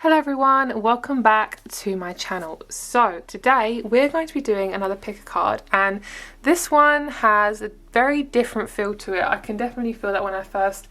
Hello everyone, welcome back to my channel. So today we're going to be doing another pick a card, and this one has a very different feel to it. I can definitely feel that when I first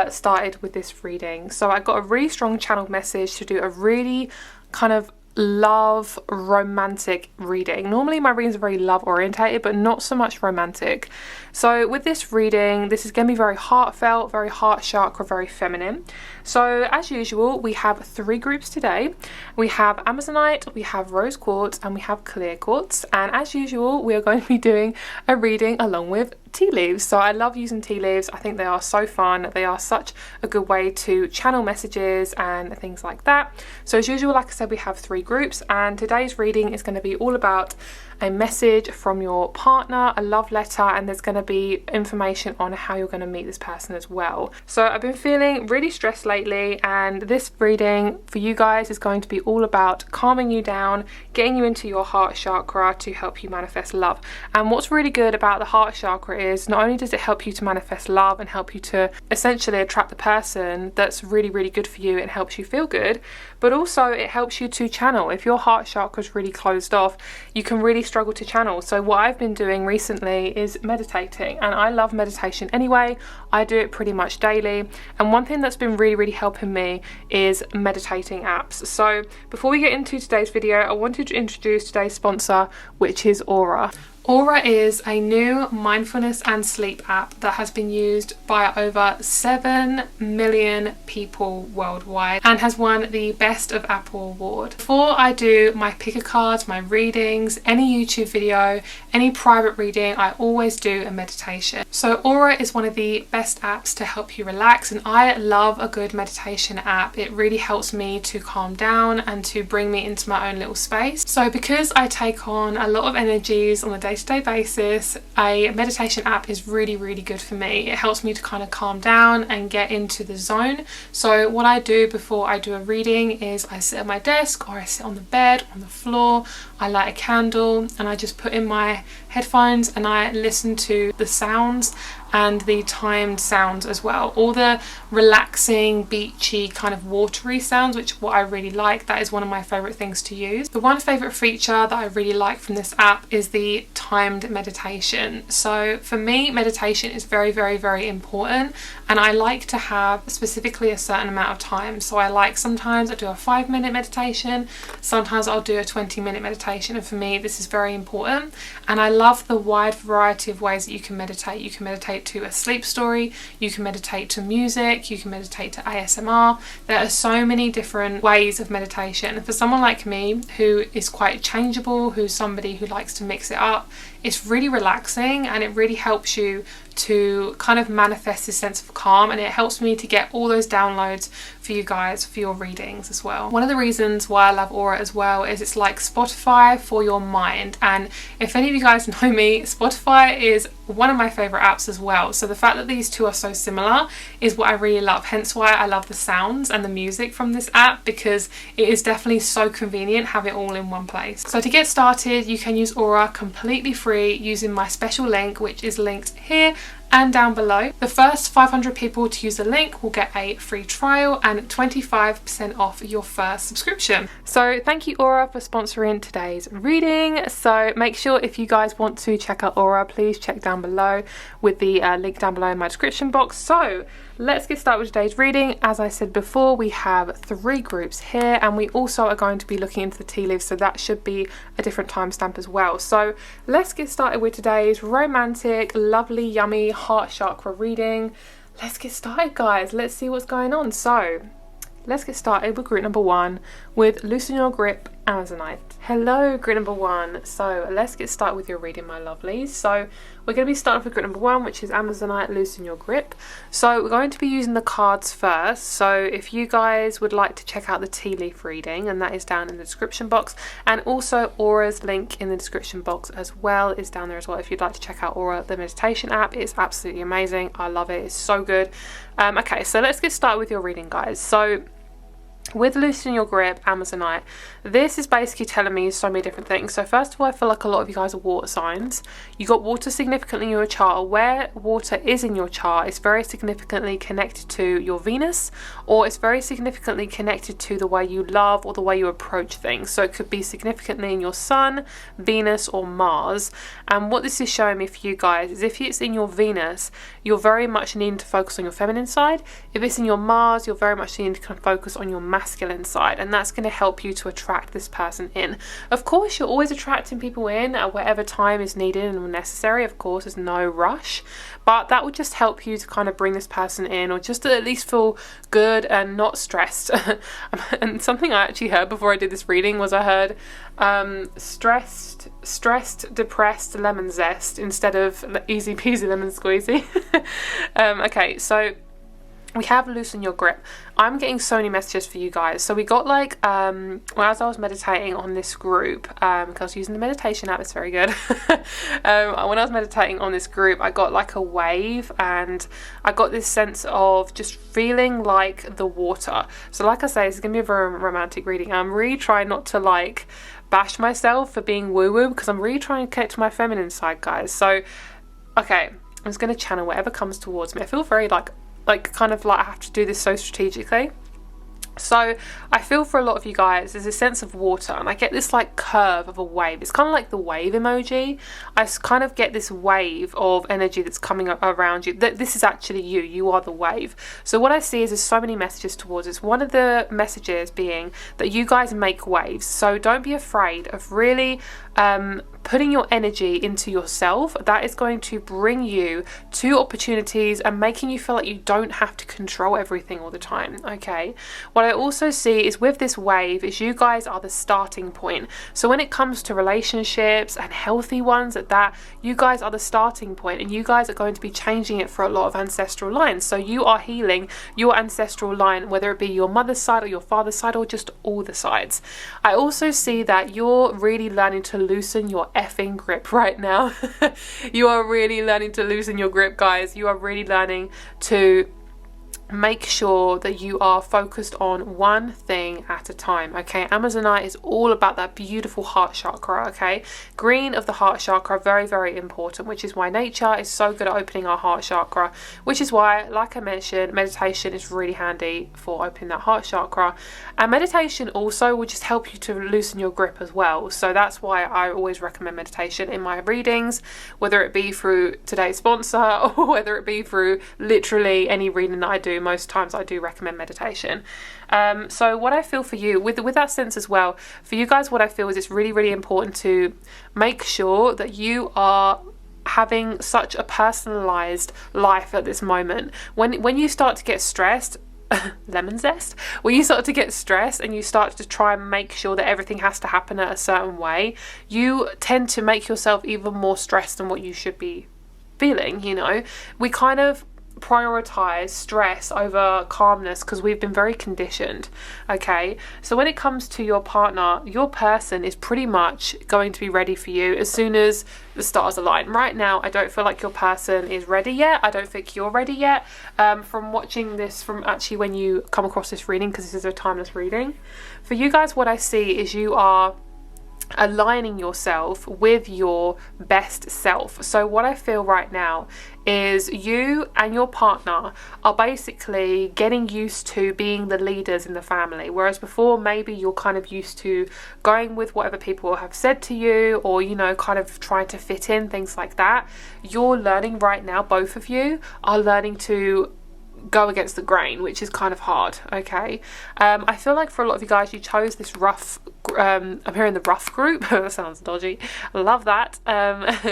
started with this reading. So I got a really strong channeled message to do a really kind of love romantic reading. Normally my readings are very love orientated, but not so much romantic. So with this reading, this is going to be very heartfelt, very heart chakra, very feminine. So as usual, we have three groups today. We have Amazonite, we have rose quartz, and we have clear quartz. And as usual, we are going to be doing a reading along with tea leaves. So I love using tea leaves. I think they are so fun. They are such a good way to channel messages and things like that. So as usual, like I said, we have three groups, and today's reading is going to be all about a message from your partner, a love letter, and there's going to be information on how you're going to meet this person as well. So I've been feeling really stressed lately, and this reading for you guys is going to be all about calming you down, getting you into your heart chakra to help you manifest love. And what's really good about the heart chakra is not only does it help you to manifest love and help you to essentially attract the person that's really, really good for you and helps you feel good, but also it helps you to channel. If your heart chakra is really closed off, you can really struggle to channel. So what I've been doing recently is meditating, and I love meditation anyway. I do it pretty much daily, and one thing that's been really, really helping me is meditating apps. So before we get into today's video, I wanted to introduce today's sponsor, which is Aura. Aura is a new mindfulness and sleep app that has been used by over 7 million people worldwide and has won the Best of Apple award. Before I do my pick a cards, my readings, any YouTube video, any private reading, I always do a meditation. So Aura is one of the best apps to help you relax, and I love a good meditation app. It really helps me to calm down and to bring me into my own little space. So because I take on a lot of energies on a day-to-day basis, a meditation app is really, really good for me. It helps me to kind of calm down and get into the zone. So what I do before I do a reading is I sit at my desk, or I sit on the bed, on the floor, I light a candle, and I just put in my headphones and I listen to the sounds and the timed sounds as well. All the relaxing, beachy, kind of watery sounds, which what I really like. That is one of my favourite things to use. The one favourite feature that I really like from this app is the timed meditation. So for me, meditation is very, very, very important, and I like to have specifically a certain amount of time. So I like, sometimes I do a 5-minute meditation, sometimes I'll do a 20-minute meditation, and for me this is very important. And I love the wide variety of ways that you can meditate. You can meditate to a sleep story, you can meditate to music, you can meditate to ASMR. There are so many different ways of meditation. And for someone like me who is quite changeable, who's somebody who likes to mix it up, it's really relaxing, and it really helps you to kind of manifest this sense of calm, and it helps me to get all those downloads for you guys for your readings as well. One of the reasons why I love Aura as well is it's like Spotify for your mind, and if any of you guys know me, Spotify is one of my favorite apps as well. So the fact that these two are so similar is what I really love, hence why I love the sounds and the music from this app, because it is definitely so convenient have it all in one place. So to get started, you can use Aura completely free using my special link, which is linked here and down below. The first 500 people to use the link will get a free trial and 25% off your first subscription. So thank you Aura for sponsoring today's reading. So make sure if you guys want to check out Aura, please check down below with the link down below in my description box. So let's get started with today's reading. As I said before, we have three groups here, and we also are going to be looking into the tea leaves, so that should be a different timestamp as well. So let's get started with today's romantic, lovely, yummy heart chakra reading. Let's get started, guys. Let's see what's going on. So let's get started with group number 1 with Loosen Your Grip, Amazonite. Hello group number 1. So let's get started with your reading, my lovelies. So we're going to be starting with group number 1, which is Amazonite, Loosen Your Grip. So we're going to be using the cards first. So if you guys would like to check out the tea leaf reading, and that is down in the description box, and also Aura's link in the description box as well is down there as well. If you'd like to check out Aura, the meditation app, it's absolutely amazing. I love it. It's so good. Okay, so let's get started with your reading, guys. So with loosening your grip, Amazonite, this is basically telling me so many different things. So first of all, I feel like a lot of you guys are water signs. You got water significantly in your chart. Where water is in your chart, it's very significantly connected to your Venus, or it's very significantly connected to the way you love or the way you approach things. So it could be significantly in your Sun, Venus, or Mars. And what this is showing me for you guys is if it's in your Venus, you're very much needing to focus on your feminine side. If it's in your Mars, you're very much needing to kind of focus on your masculine side, and that's going to help you to attract this person in. Of course, you're always attracting people in at whatever time is needed and necessary. Of course, there's no rush, but that would just help you to kind of bring this person in, or just to at least feel good and not stressed. And something I actually heard before I did this reading was I heard stressed, depressed, lemon zest instead of easy peasy lemon squeezy. Okay, so we have loosen your grip. I'm getting so many messages for you guys. So we got like, well, as I was meditating on this group, because I was using the meditation app, it's very good. When I was meditating on this group, I got like a wave, and I got this sense of just feeling like the water. So like I say, it's going to be a very romantic reading. I'm really trying not to like bash myself for being woo-woo, because I'm really trying to connect to my feminine side, guys. So, okay, I'm just going to channel whatever comes towards me. I feel very like kind of like I have to do this so strategically. So I feel for a lot of you guys there's a sense of water, and I get this like curve of a wave. It's kind of like the wave emoji. I kind of get this wave of energy that's coming around you. This is actually you are the wave. So what I see is there's so many messages towards us. One of the messages being that you guys make waves. So don't be afraid of really putting your energy into yourself. That is going to bring you to opportunities and making you feel like you don't have to control everything all the time. Okay, what I also see is with this wave is you guys are the starting point. So when it comes to relationships and healthy ones at that, you guys are the starting point, and you guys are going to be changing it for a lot of ancestral lines. So you are healing your ancestral line, whether it be your mother's side or your father's side or just all the sides. I also see that you're really learning to loosen your effing grip right now. You are really learning to loosen your grip, guys. You are really learning to make sure that you are focused on one thing at a time. Okay, Amazonite is all about that beautiful heart chakra. Okay, green of the heart chakra, very, very important, which is why nature is so good at opening our heart chakra, which is why, like I mentioned, meditation is really handy for opening that heart chakra. And meditation also will just help you to loosen your grip as well. So that's why I always recommend meditation in my readings, whether it be through today's sponsor or whether it be through literally any reading that I do. Most times I do recommend meditation. So what I feel for you with that sense as well, for you guys, what I feel is it's really, really important to make sure that you are having such a personalized life at this moment. When you start to get stressed, lemon zest, when you start to get stressed and you start to try and make sure that everything has to happen at a certain way, you tend to make yourself even more stressed than what you should be feeling. You know, we kind of prioritize stress over calmness because we've been very conditioned. Okay, so when it comes to your partner, your person is pretty much going to be ready for you as soon as the stars align. Right now, I don't feel like your person is ready yet. I don't think you're ready yet. From watching this, from actually when you come across this reading, because this is a timeless reading, for you guys, what I see is you are aligning yourself with your best self. So what I feel right now is you and your partner are basically getting used to being the leaders in the family, whereas before maybe you're kind of used to going with whatever people have said to you, or you know, kind of trying to fit in, things like that. You're learning right now, both of you are learning to go against the grain, which is kind of hard. Okay, I feel like for a lot of you guys, you chose this rough I'm hearing the rough group. That sounds dodgy. I love that.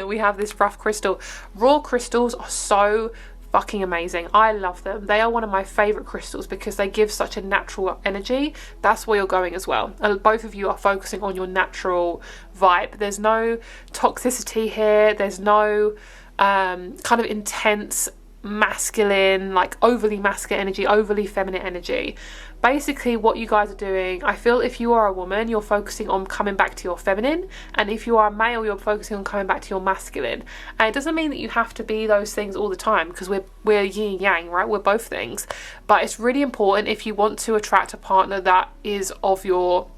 We have this rough crystal. Raw crystals are so fucking amazing. I love them. They are one of my favorite crystals because they give such a natural energy. That's where you're going as well. Both of you are focusing on your natural vibe. There's no toxicity here. There's no kind of intense masculine, like overly masculine energy, overly feminine energy. Basically what you guys are doing, I feel if you are a woman, you're focusing on coming back to your feminine, and if you are a male, you're focusing on coming back to your masculine. And it doesn't mean that you have to be those things all the time, because we're yin and yang, right? We're both things. But it's really important, if you want to attract a partner that is of your,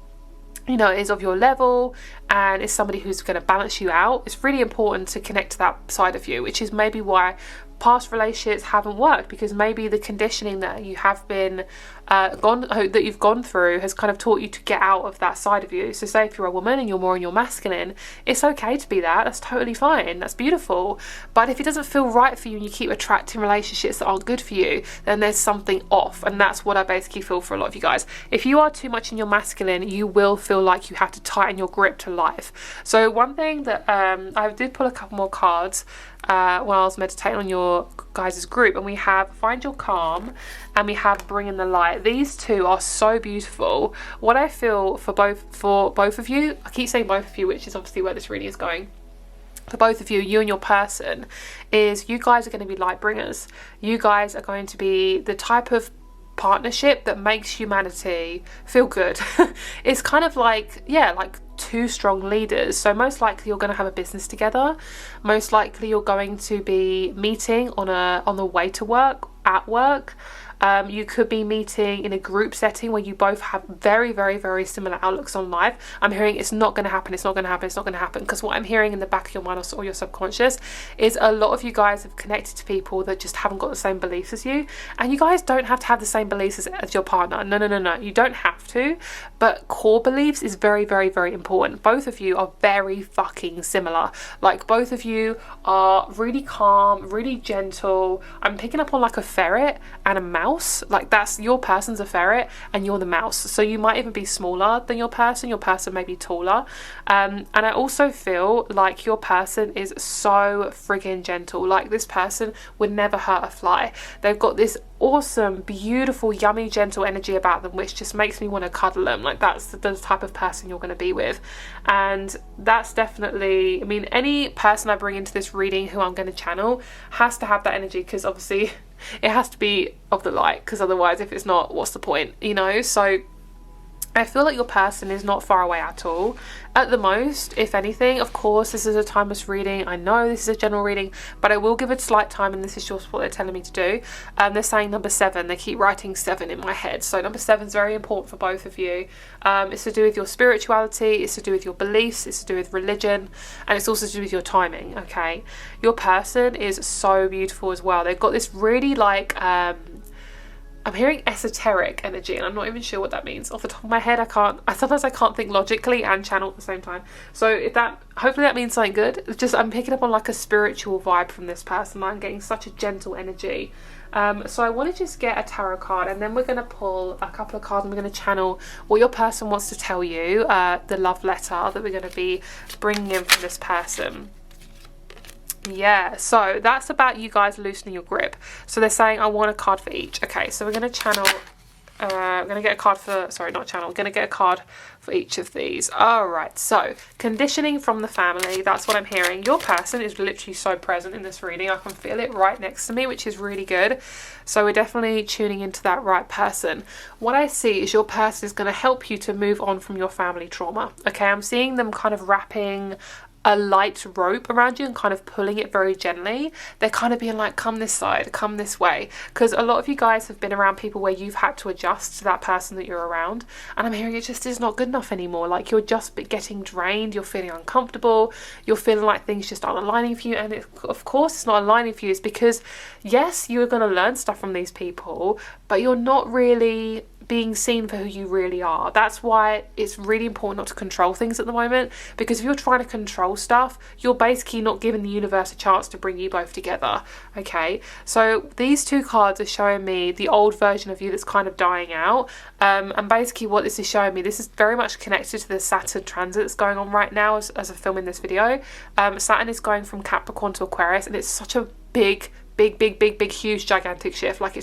you know, is of your level and is somebody who's going to balance you out, it's really important to connect to that side of you, which is maybe why past relationships haven't worked, because maybe the conditioning that you have been that you've gone through has kind of taught you to get out of that side of you. So say if you're a woman and you're more in your masculine, it's okay to be that. That's totally fine. That's beautiful. But if it doesn't feel right for you and you keep attracting relationships that aren't good for you, then there's something off. And that's what I basically feel for a lot of you guys. If you are too much in your masculine, you will feel like you have to tighten your grip to life. So one thing that I did pull a couple more cards while I was meditating on your guys' group, and we have Find Your Calm and we have Bring in the Light. These two are so beautiful. What I feel for both of you, I keep saying both of you, which is obviously where this reading is going. For both of you, you and your person, is you guys are going to be light bringers. You guys are going to be the type of partnership that makes humanity feel good. It's kind of like, yeah, like two strong leaders. So most likely you're going to have a business together. Most likely you're going to be meeting on the way to work, at work. You could be meeting in a group setting where you both have very, very, very similar outlooks on life. I'm hearing it's not going to happen, it's not going to happen, it's not going to happen. Because what I'm hearing in the back of your mind or your subconscious is a lot of you guys have connected to people that just haven't got the same beliefs as you. And you guys don't have to have the same beliefs as your partner. No. You don't have to. But core beliefs is very, very, very important. Both of you are very fucking similar. Like both of you are really calm, really gentle. I'm picking up on like a ferret and a mouse. Like that's, your person's a ferret and you're the mouse, so you might even be smaller than your person may be taller, and I also feel like your person is so friggin' gentle. Like this person would never hurt a fly. They've got this awesome, beautiful, yummy, gentle energy about them, which just makes me want to cuddle them. Like that's the type of person you're going to be with. And that's definitely, I mean, any person I bring into this reading who I'm going to channel has to have that energy, because obviously it has to be of the light, because otherwise if it's not, what's the point, you know? So I feel like your person is not far away at all. At the most, if anything, of course, this is a timeless reading. I know this is a general reading, but I will give it slight time, and this is just what they're telling me to do. They're saying number 7. They keep writing 7 in my head. So number 7 is very important for both of you. It's to do with your spirituality. It's to do with your beliefs. It's to do with religion. And it's also to do with your timing, okay? Your person is so beautiful as well. They've got this really like... I'm hearing esoteric energy, and I'm not even sure what that means. Off the top of my head, sometimes I can't think logically and channel at the same time. So if that, hopefully that means something good. It's just, I'm picking up on like a spiritual vibe from this person. I'm getting such a gentle energy. So I want to just get a tarot card, and then we're going to pull a couple of cards, and we're going to channel what your person wants to tell you, the love letter that we're going to be bringing in from this person. Yeah, so that's about you guys loosening your grip. So they're saying I want a card for each. Okay, so we're going to channel, I'm going to get a card for, sorry, not channel, I'm going to get a card for each of these. All right, so conditioning from the family, that's what I'm hearing. Your person is literally so present in this reading. I can feel it right next to me, which is really good. So we're definitely tuning into that right person. What I see is your person is going to help you to move on from your family trauma. Okay, I'm seeing them kind of wrapping a light rope around you and kind of pulling it very gently. They're kind of being like, come this side, come this way, because a lot of you guys have been around people where you've had to adjust to that person that you're around, and I'm hearing it just is not good enough anymore. Like you're just getting drained, you're feeling uncomfortable, you're feeling like things just aren't aligning for you. And of course it's not aligning for you. It's because yes, you're going to learn stuff from these people, but you're not really being seen for who you really are. That's why it's really important not to control things at the moment, because if you're trying to control stuff, you're basically not giving the universe a chance to bring you both together. Okay, so these two cards are showing me the old version of you that's kind of dying out, and basically what this is showing me, this is very much connected to the Saturn transit that's going on right now as I'm filming this video. Saturn is going from Capricorn to Aquarius, and it's such a big, huge, gigantic shift. Like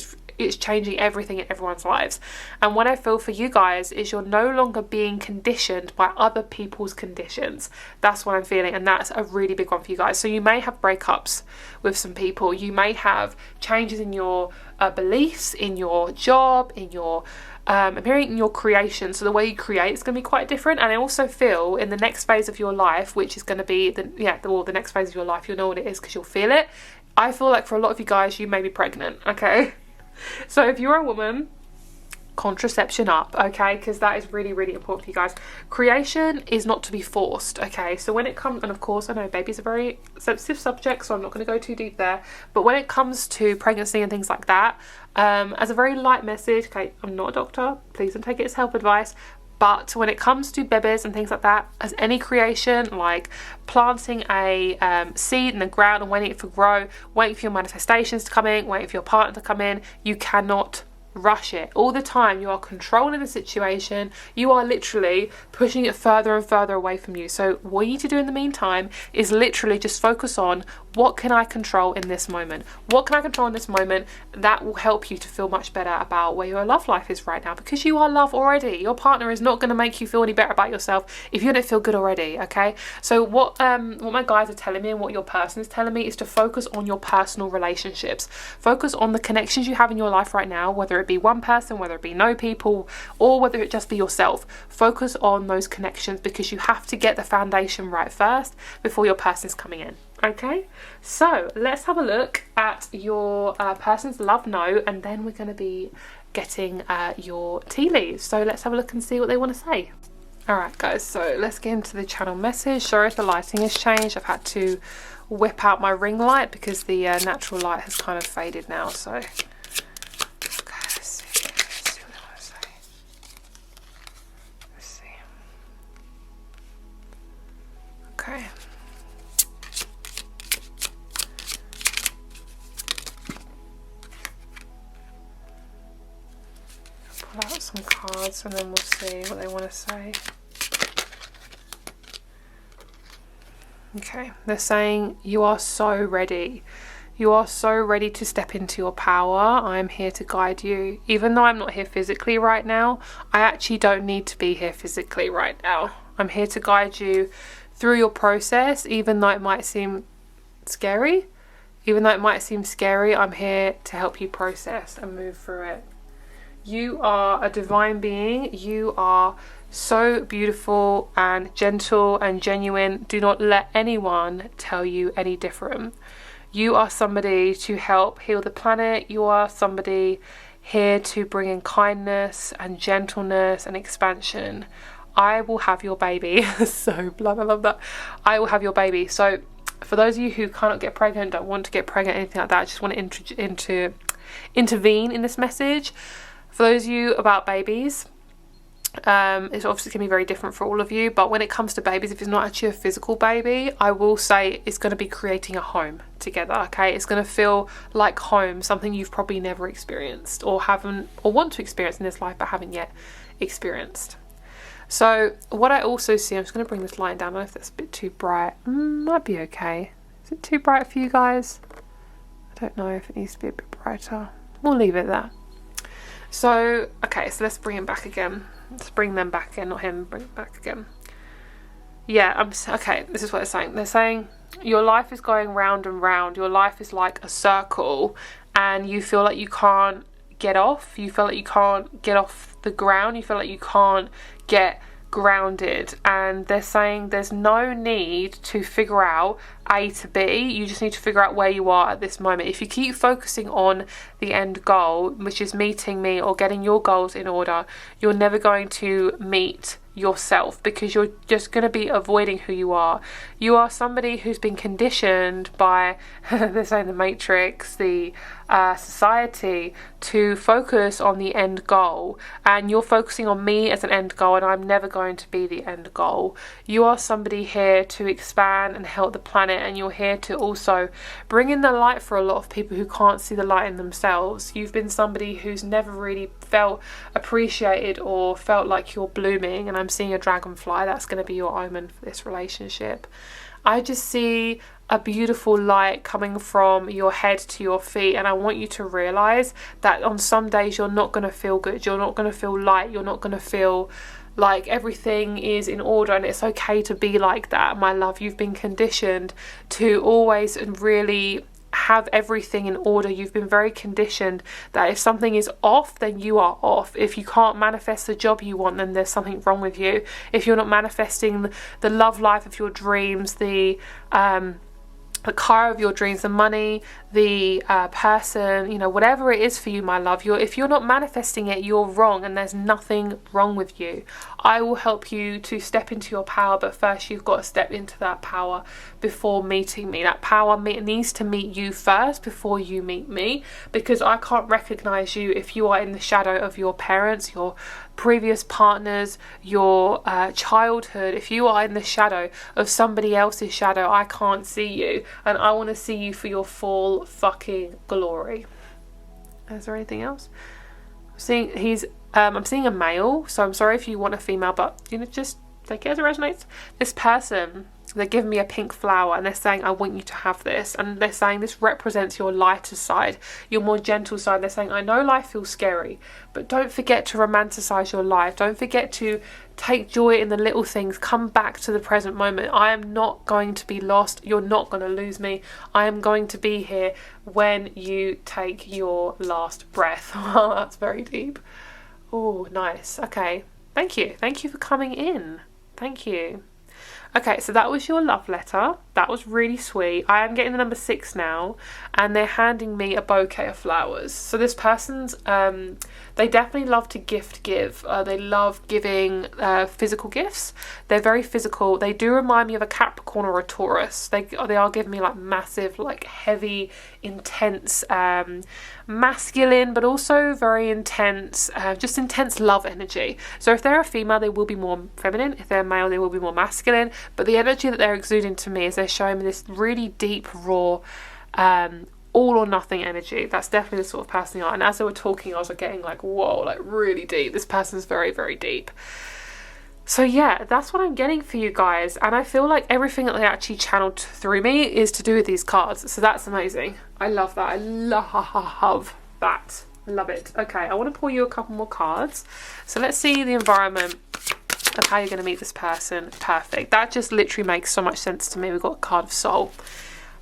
it's changing everything in everyone's lives. And what I feel for you guys is you're no longer being conditioned by other people's conditions. That's what I'm feeling, and that's a really big one for you guys. So you may have breakups with some people, you may have changes in your beliefs, in your job, in your I'm hearing in your creation. So the way you create is going to be quite different. And I also feel in the next phase of your life, which is going to be the next phase of your life, you'll know what it is because you'll feel it. I feel like for a lot of you guys, you may be pregnant, okay? So if you're a woman, contraception up, okay, because that is really, really important for you guys. Creation is not to be forced, okay? So when it comes, and of course I know baby's a very sensitive subject, so I'm not going to go too deep there, but when it comes to pregnancy and things like that, as a very light message, okay, I'm not a doctor, please don't take it as help advice, but when it comes to babies and things like that, as any creation, like planting a seed in the ground and waiting for it to grow, waiting for your manifestations to come in, waiting for your partner to come in, you cannot rush it. All the time you are controlling the situation, you are literally pushing it further and further away from you. So what you need to do in the meantime is literally just focus on what can I control in this moment, what can I control in this moment. That will help you to feel much better about where your love life is right now, because you are love already. Your partner is not going to make you feel any better about yourself if you don't feel good already, okay? So what my guys are telling me and what your person is telling me is to focus on your personal relationships, focus on the connections you have in your life right now, whether it be one person, whether it be no people, or whether it just be yourself. Focus on those connections, because you have to get the foundation right first before your person's coming in. Okay, so let's have a look at your person's love note, and then we're going to be getting your tea leaves. So let's have a look and see what they want to say. Alright guys, so let's get into the channel message. Sorry if the lighting has changed. I've had to whip out my ring light because the natural light has kind of faded now. So okay, let's see what they want to say. Let's see. Okay. Pull out some cards and then we'll see what they want to say. Okay, they're saying you are so ready. You are so ready to step into your power. I am here to guide you. Even though I'm not here physically right now, I actually don't need to be here physically right now. I'm here to guide you through your process, even though it might seem scary. Even though it might seem scary, I'm here to help you process and move through it. You are a divine being. You are so beautiful and gentle and genuine. Do not let anyone tell you any different. You are somebody to help heal the planet. You are somebody here to bring in kindness and gentleness and expansion. I will have your baby. So blah, I love that. I will have your baby. So for those of you who cannot get pregnant, don't want to get pregnant, anything like that, I just want to intervene in this message. For those of you about babies, it's obviously going to be very different for all of you, but when it comes to babies, if it's not actually a physical baby, I will say it's going to be creating a home together, okay? It's going to feel like home, something you've probably never experienced or want to experience in this life but haven't yet experienced. So what I also see, I'm just going to bring this light down. I don't know if that's a bit too bright. Might be okay. Is it too bright for you guys? I don't know if it needs to be a bit brighter. We'll leave it there. So, okay, so let's bring him back again. Let's bring them back again, not him, bring it back again. Yeah, okay, this is what they're saying. They're saying your life is going round and round. Your life is like a circle and you feel like you can't get off. You feel like you can't get off the ground. You feel like you can't get grounded, and they're saying there's no need to figure out A to B. You just need to figure out where you are at this moment. If you keep focusing on the end goal, which is meeting me or getting your goals in order, you're never going to meet yourself, because you're just going to be avoiding who you are. You are somebody who's been conditioned by they're saying the matrix, the society, to focus on the end goal, and you're focusing on me as an end goal, and I'm never going to be the end goal. You are somebody here to expand and help the planet, and you're here to also bring in the light for a lot of people who can't see the light in themselves. You've been somebody who's never really felt appreciated or felt like you're blooming, and I'm seeing a dragonfly. That's going to be your omen for this relationship. I just see a beautiful light coming from your head to your feet, and I want you to realize that on some days you're not going to feel good, you're not going to feel light, you're not going to feel like everything is in order, and it's okay to be like that, my love. You've been conditioned to always and really have everything in order. You've been very conditioned that if something is off, then you are off. If you can't manifest the job you want, then there's something wrong with you. If you're not manifesting the love life of your dreams, the car of your dreams, the money, the person, you know, whatever it is for you, my love, if you're not manifesting it, you're wrong, and there's nothing wrong with you. I will help you to step into your power, but first you've got to step into that power before meeting me. That power needs to meet you first before you meet me, because I can't recognize you if you are in the shadow of your parents, your previous partners, your childhood. If you are in the shadow of somebody else's shadow, I can't see you, and I want to see you for your full fucking glory. Is there anything else? I'm seeing a male, so I'm sorry if you want a female, but you know, just take it as it resonates. This person, they're giving me a pink flower, and they're saying, I want you to have this. And they're saying this represents your lighter side, your more gentle side. They're saying, I know life feels scary, but don't forget to romanticize your life. Don't forget to take joy in the little things. Come back to the present moment. I am not going to be lost. You're not going to lose me. I am going to be here when you take your last breath. Oh, that's very deep. Oh, nice. Okay. Thank you. Thank you for coming in. Thank you. Okay, so that was your love letter. That was really sweet. I am getting the number 6 now, and they're handing me a bouquet of flowers. So this person's, they definitely love to give. They love giving physical gifts. They're very physical. They do remind me of a Capricorn or a Taurus. They are giving me like massive, like heavy, intense, masculine, but also very intense, just intense love energy. So if they're a female, they will be more feminine. If they're a male, they will be more masculine. But the energy that they're exuding to me is they're showing me this really deep, raw, all or nothing energy. That's definitely the sort of person they are. And as they were talking, I was getting like, whoa, like really deep. This person's very, very deep. So yeah, that's what I'm getting for you guys. And I feel like everything that they actually channeled through me is to do with these cards. So that's amazing. I love that. I love that. I love it. Okay, I want to pull you a couple more cards. So let's see the environment of how you're going to meet this person. Perfect. That just literally makes so much sense to me. We've got a card of soul.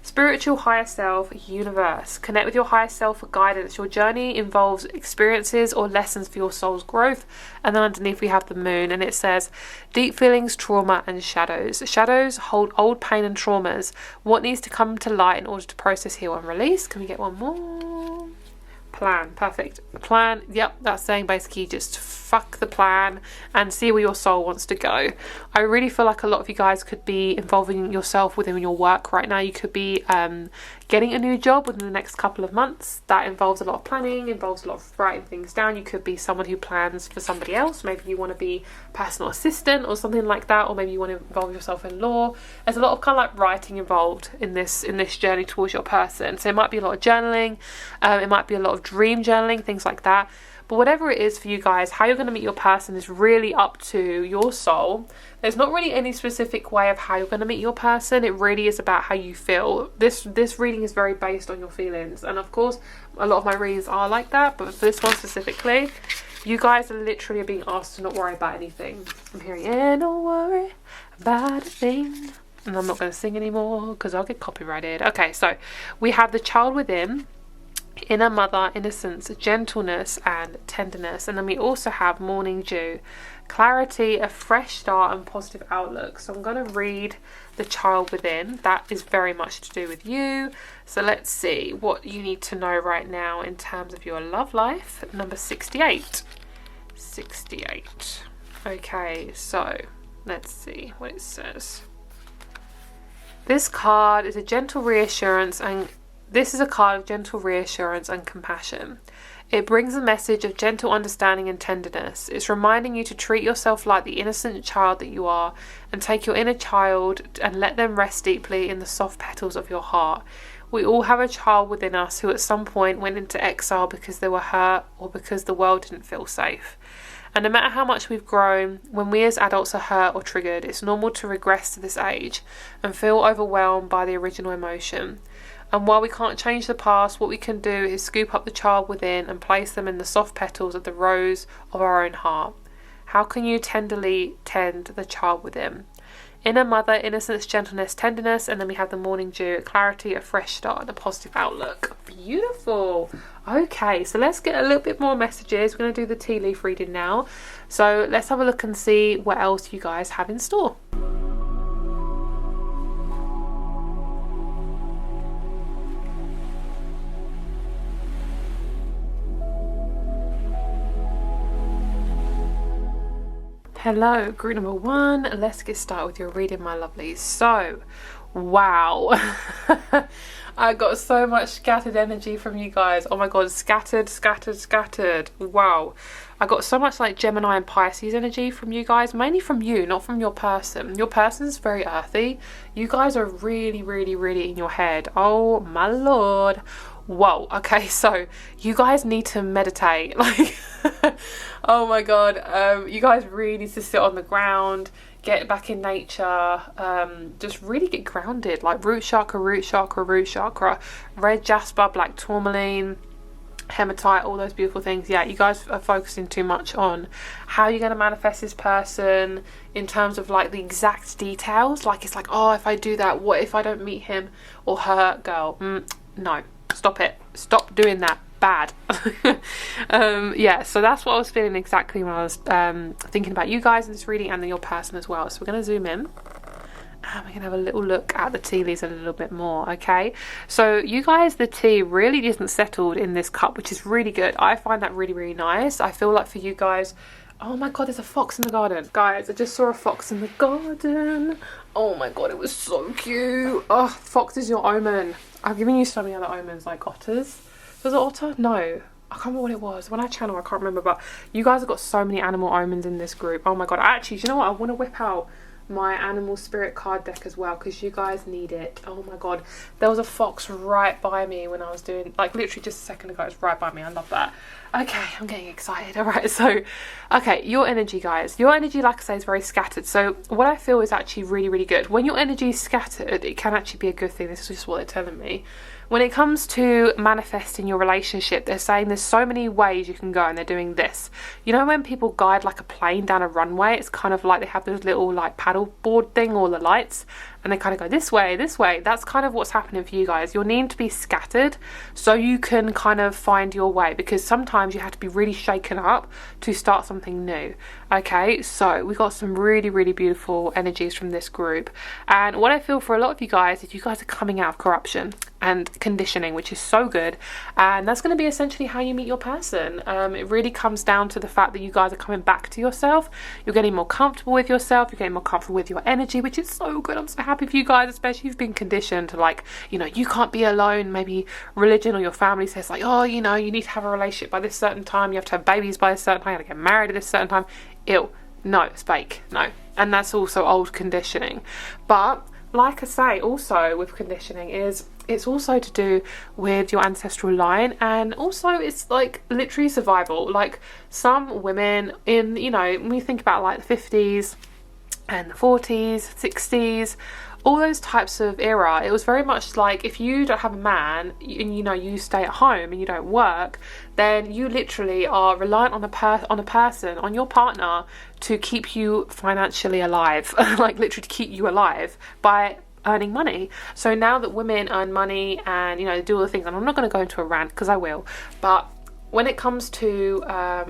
Spiritual higher self, universe. Connect with your higher self for guidance. Your journey involves experiences or lessons for your soul's growth. And then underneath we have the moon, and it says deep feelings, trauma and shadows. Shadows hold old pain and traumas. What needs to come to light in order to process, heal and release? Can we get one more? Plan. Perfect. Plan. Yep, that's saying basically just fuck the plan and see where your soul wants to go. I really feel like a lot of you guys could be involving yourself within your work right now. You could be getting a new job within the next couple of months. That involves a lot of planning, involves a lot of writing things down. You could be someone who plans for somebody else. Maybe you want to be personal assistant or something like that, or maybe you want to involve yourself in law. There's a lot of kind of like writing involved in this journey towards your person. So it might be a lot of journaling, it might be a lot of dream journaling, things like that. But whatever it is for you guys, how you're going to meet your person is really up to your soul. There's not really any specific way of how you're going to meet your person. It really is about how you feel. This reading is very based on your feelings. And of course, a lot of my readings are like that. But for this one specifically, you guys are literally being asked to not worry about anything. I'm hearing, don't worry about a thing. And I'm not going to sing anymore because I'll get copyrighted. Okay, so we have the child within, inner mother, innocence, gentleness and tenderness. And then we also have morning dew, clarity, a fresh start and positive outlook. So I'm going to read the child within. That is very much to do with you. So let's see what you need to know right now in terms of your love life. Number 68. Okay, so let's see what it says. This card is a gentle reassurance, and this is a card of gentle reassurance and compassion. It brings a message of gentle understanding and tenderness. It's reminding you to treat yourself like the innocent child that you are, and take your inner child and let them rest deeply in the soft petals of your heart. We all have a child within us who at some point went into exile because they were hurt or because the world didn't feel safe. And no matter how much we've grown, when we as adults are hurt or triggered, it's normal to regress to this age and feel overwhelmed by the original emotion. And while we can't change the past, what we can do is scoop up the child within and place them in the soft petals of the rose of our own heart. How can you tenderly tend the child within? Inner mother, innocence, gentleness, tenderness, and then we have the morning dew, clarity, a fresh start, and a positive outlook. Beautiful. Okay, so let's get a little bit more messages. We're going to do the tea leaf reading now. So let's have a look and see what else you guys have in store. Hello, group number 1. Let's get started with your reading, my lovelies. So, wow. I got so much scattered energy from you guys. Oh my god, scattered. Wow. I got so much like Gemini and Pisces energy from you guys, mainly from you, not from your person. Your person's very earthy. You guys are really in your head. Oh my lord. Whoa, okay, so you guys need to meditate, like, oh my god, you guys really need to sit on the ground, get back in nature, just really get grounded, like root chakra, red jasper, black tourmaline, hematite, all those beautiful things. Yeah, you guys are focusing too much on how you're going to manifest this person in terms of like the exact details, like it's like, oh, if I do that, what if I don't meet him or her? Girl, no. Stop it. Stop doing that. Bad. Yeah, so that's what I was feeling exactly when I was thinking about you guys in this reading and then your person as well. So we're going to zoom in and we're going to have a little look at the tea leaves a little bit more, okay? So you guys, the tea really isn't settled in this cup, which is really good. I find that really nice. I feel like for you guys, oh my god, there's a fox in the garden. Guys, I just saw a fox in the garden. Oh my god, it was so cute. Oh, fox is your omen. I've given you so many other omens like otters. Was it otter? No. I can't remember what it was. When I channel, I can't remember. But you guys have got so many animal omens in this group. Oh my god. Actually, do you know what? I want to whip out my animal spirit card deck as well because you guys need it. Oh my god. There was a fox right by me when I was doing, like literally just a second ago. It's right by me. I love that. Okay, I'm getting excited. All right, so okay, your energy, guys, your energy, like I say, is very scattered. So what I feel is actually really good. When your energy is scattered, it can actually be a good thing. This is just what they're telling me. When it comes to manifesting your relationship, they're saying there's so many ways you can go, and they're doing this. You know when people guide like a plane down a runway, it's kind of like they have those little like paddle board thing, all the lights, and they kind of go this way. That's kind of what's happening for you guys. You're needing to be scattered so you can kind of find your way, because sometimes you have to be really shaken up to start something new. Okay, so we got some really beautiful energies from this group, and what I feel for a lot of you guys is you guys are coming out of corruption and conditioning, which is so good, and that's going to be essentially how you meet your person. It really comes down to the fact that you guys are coming back to yourself. You're getting more comfortable with yourself. You're getting more comfortable with your energy, which is so good. I'm so happy for you guys, especially if you've been conditioned to, like, you know, you can't be alone. Maybe religion or your family says like, oh, you know, you need to have a relationship by this certain time, you have to have babies by a certain time, you have to get married at this certain time. Ew, no, it's fake. No. And that's also old conditioning. But like I say, also with conditioning is it's also to do with your ancestral line, and also it's like literally survival. Like some women in, you know, when we think about like the 50s and the 40s, 60s, all those types of era, it was very much like if you don't have a man and you know you stay at home and you don't work, then you literally are reliant on a person, on your partner, to keep you financially alive, like literally to keep you alive by earning money. So now that women earn money and, you know, do all the things, and I'm not going to go into a rant because I will, but when it comes to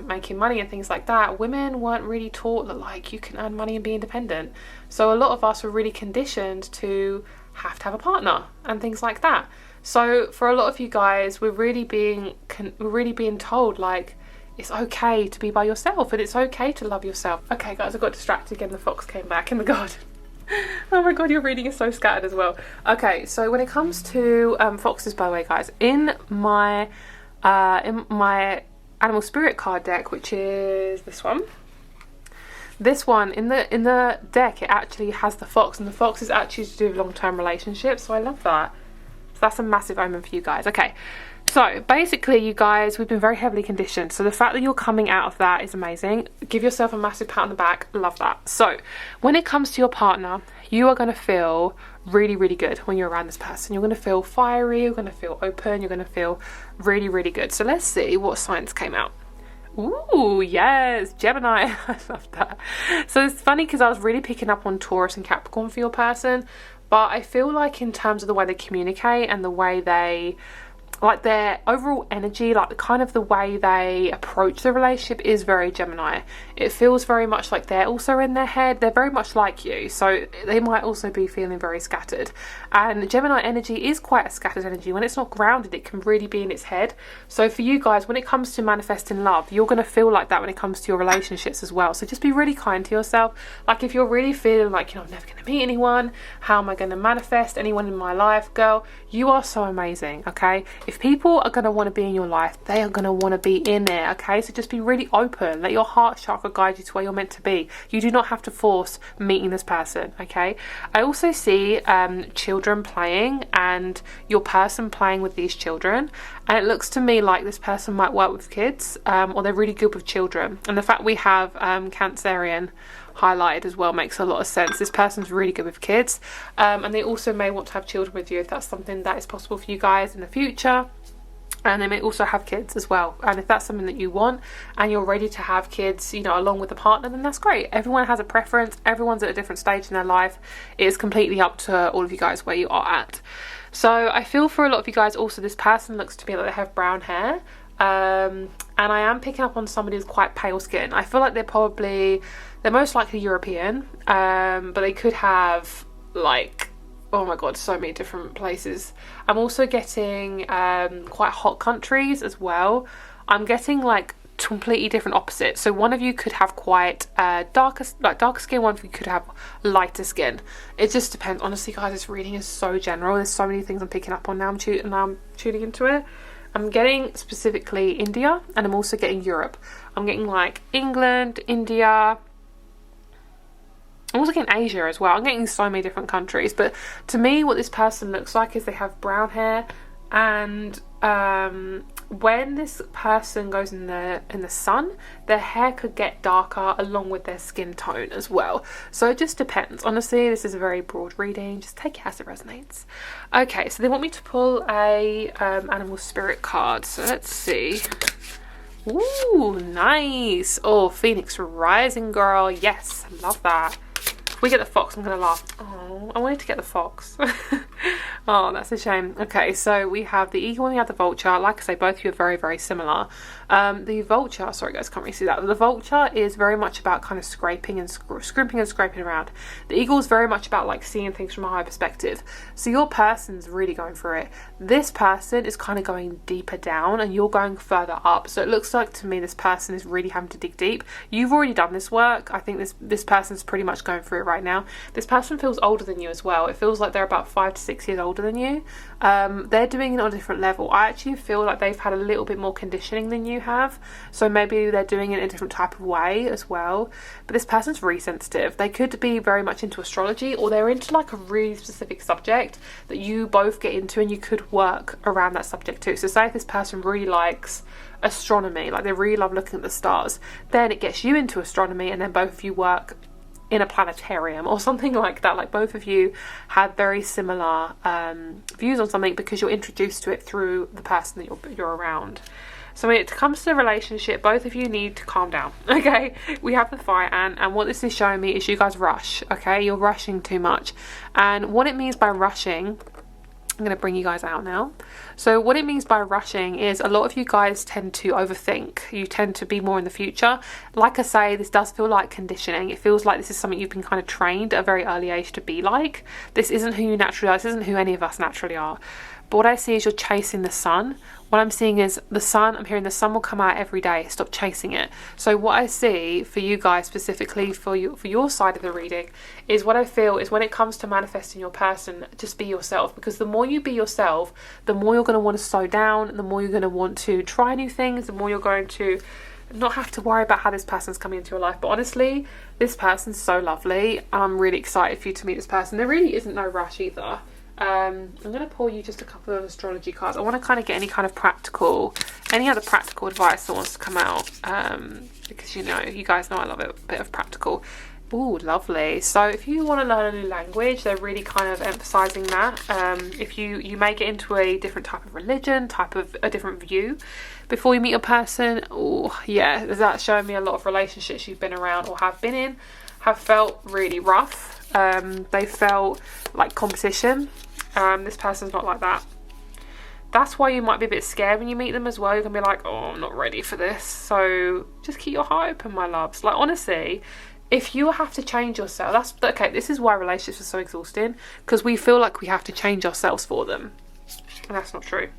making money and things like that, women weren't really taught that like you can earn money and be independent. So a lot of us were really conditioned to have a partner and things like that. So for a lot of you guys, we're really being told like it's okay to be by yourself and it's okay to love yourself. Okay guys, I got distracted again. The fox came back in the garden. Oh my god, your reading is so scattered as well. Okay, so when it comes to foxes, by the way guys, in my animal spirit card deck, which is this one in the deck, it actually has the fox, and the fox is actually to do with long-term relationships, so I love that. So that's a massive omen for you guys. Okay, So basically, you guys, we've been very heavily conditioned. So the fact that you're coming out of that is amazing. Give yourself a massive pat on the back. Love that. So when it comes to your partner, you are going to feel really, really good when you're around this person. You're going to feel fiery. You're going to feel open. You're going to feel really, really good. So let's see what signs came out. Ooh, yes, Gemini. I love that. So it's funny because I was really picking up on Taurus and Capricorn for your person. But I feel like in terms of the way they communicate and the way they, like their overall energy, like the kind of the way they approach the relationship is very Gemini. It feels very much like they're also in their head. They're very much like you, so they might also be feeling very scattered. And Gemini energy is quite a scattered energy. When it's not grounded, it can really be in its head. So for you guys, when it comes to manifesting love, you're going to feel like that when it comes to your relationships as well. So just be really kind to yourself. Like if you're really feeling like, I'm never going to meet anyone, how am I going to manifest anyone in my life? Girl, you are so amazing, okay? If people are going to want to be in your life, they are going to want to be in there, okay? So just be really open. Let your heart chakra guide you to where you're meant to be. You do not have to force meeting this person, okay? I also see children playing and your person playing with these children, and it looks to me like this person might work with kids, or they're really good with children. And the fact we have Cancerian highlighted as well makes a lot of sense. This person's really good with kids, and they also may want to have children with you if that's something that is possible for you guys in the future. And they may also have kids as well, and if that's something that you want and you're ready to have kids, along with a partner, then that's great. Everyone has a preference. Everyone's at a different stage in their life. It is completely up to all of you guys where you are at. So I feel for a lot of you guys also, this person looks to me like they have brown hair, and I am picking up on somebody who's quite pale skin. I feel like they're most likely European, but they could have like, oh my god, so many different places. I'm also getting quite hot countries as well. I'm getting like completely different opposites. So one of you could have quite darker skin, one of you could have lighter skin. It just depends. Honestly guys, this reading is so general. There's so many things I'm picking up on now. I'm tuning into it. I'm getting specifically India, and I'm also getting Europe. I'm getting like England, India. I'm also getting Asia as well. I'm getting so many different countries. But to me, what this person looks like is they have brown hair, and when this person goes in the sun, their hair could get darker along with their skin tone as well. So it just depends. Honestly, this is a very broad reading. Just take it as it resonates. Okay, so they want me to pull a animal spirit card. So let's see. Ooh, nice. Oh, Phoenix Rising, girl. Yes, I love that. If we get the fox, I'm going to laugh. Oh, I wanted to get the fox. Oh, that's a shame. Okay, so we have the eagle and we have the vulture. Like I say, both of you are very, very similar. The vulture, sorry guys, can't really see that. The vulture is very much about kind of scraping and scrimping and scraping around. The eagle is very much about like seeing things from a higher perspective. So your person's really going for it. This person is kind of going deeper down and you're going further up. So it looks like to me this person is really having to dig deep. You've already done this work. I think this person's pretty much going through it right now. This person feels older than you as well. It feels like they're about 5 to 6 years older than you. They're doing it on a different level. I actually feel like they've had a little bit more conditioning than you have, so maybe they're doing it in a different type of way as well. But this person's really sensitive. They could be very much into astrology, or they're into like a really specific subject that you both get into and you could work around that subject too. So say if this person really likes astronomy, like they really love looking at the stars, then it gets you into astronomy and then both of you work in a planetarium or something like that. Like both of you had very similar views on something because you're introduced to it through the person that you're around. So when it comes to the relationship, both of you need to calm down, okay? We have the fire ant, and what this is showing me is you guys rush, okay? You're rushing too much. And what it means by rushing, I'm going to bring you guys out now. So what it means by rushing is a lot of you guys tend to overthink. You tend to be more in the future. Like I say, this does feel like conditioning. It feels like this is something you've been kind of trained at a very early age to be like. This isn't who you naturally are. This isn't who any of us naturally are. But what I see is you're chasing the sun. What I'm seeing is the sun, I'm hearing the sun will come out every day. Stop chasing it. So what I see for you guys, specifically for your side of the reading, is what I feel is when it comes to manifesting your person, just be yourself. Because the more you be yourself, the more you're going to want to slow down, the more you're going to want to try new things, the more you're going to not have to worry about how this person's coming into your life. But honestly, this person's so lovely. I'm really excited for you to meet this person. There really isn't no rush either. I'm going to pull you just a couple of astrology cards. I want to kind of get any other practical advice that wants to come out, because you guys know I love a bit of practical. Oh, lovely. So if you want to learn a new language, they're really kind of emphasizing that. If you may get into a different type of religion, a different view before you meet a person. Oh yeah, that's showing me a lot of relationships you've been around or have been in have felt really rough. They felt like competition. This person's not like that. That's why you might be a bit scared when you meet them as well. You're gonna be like, oh, I'm not ready for this. So just keep your heart open, my loves. Like, honestly, if you have to change yourself, this is why relationships are so exhausting, because we feel like we have to change ourselves for them, and that's not true.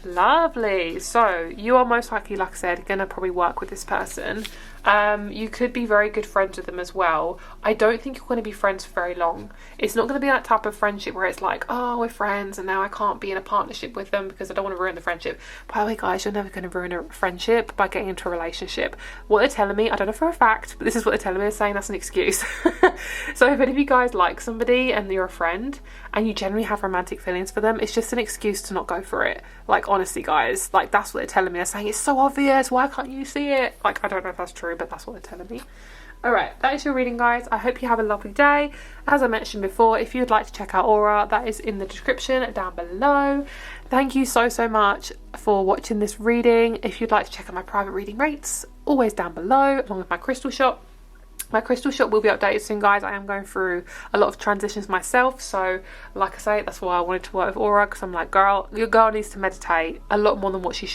Lovely. So you are most likely, like I said, going to probably work with this person. You could be very good friends with them as well. I don't think you're going to be friends for very long. It's not going to be that type of friendship where it's like, oh, we're friends and now I can't be in a partnership with them because I don't want to ruin the friendship. By the way, guys, you're never going to ruin a friendship by getting into a relationship. What they're telling me, I don't know for a fact, but this is what they're telling me, they're saying that's an excuse. So if any of you guys like somebody and you're a friend and you generally have romantic feelings for them, it's just an excuse to not go for it. Like, honestly, guys, like, that's what they're telling me. They're saying it's so obvious, why can't you see it? Like, I don't know if that's true, but that's what they're telling me. Alright, that is your reading, guys. I hope you have a lovely day. As I mentioned before, if you'd like to check out Aura, that is in the description down below. Thank you so much for watching this reading. If you'd like to check out my private reading rates, always down below, along with my crystal shop. My crystal shop will be updated soon, guys. I am going through a lot of transitions myself, so like I say, that's why I wanted to work with Aura, because I'm like, girl, your girl needs to meditate a lot more than what she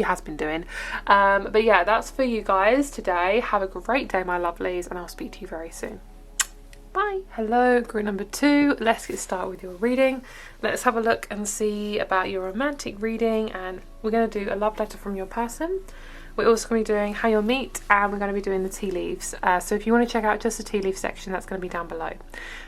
has been doing. But yeah, that's for you guys today. Have a great day, my lovelies, and I'll speak to you very soon. Bye. Hello, group number 2. Let's get started with your reading. Let's have a look and see about your romantic reading, and we're going to do a love letter from your person. We're also going to be doing how you'll meet, and we're going to be doing the tea leaves. So if you want to check out just the tea leaf section, that's going to be down below.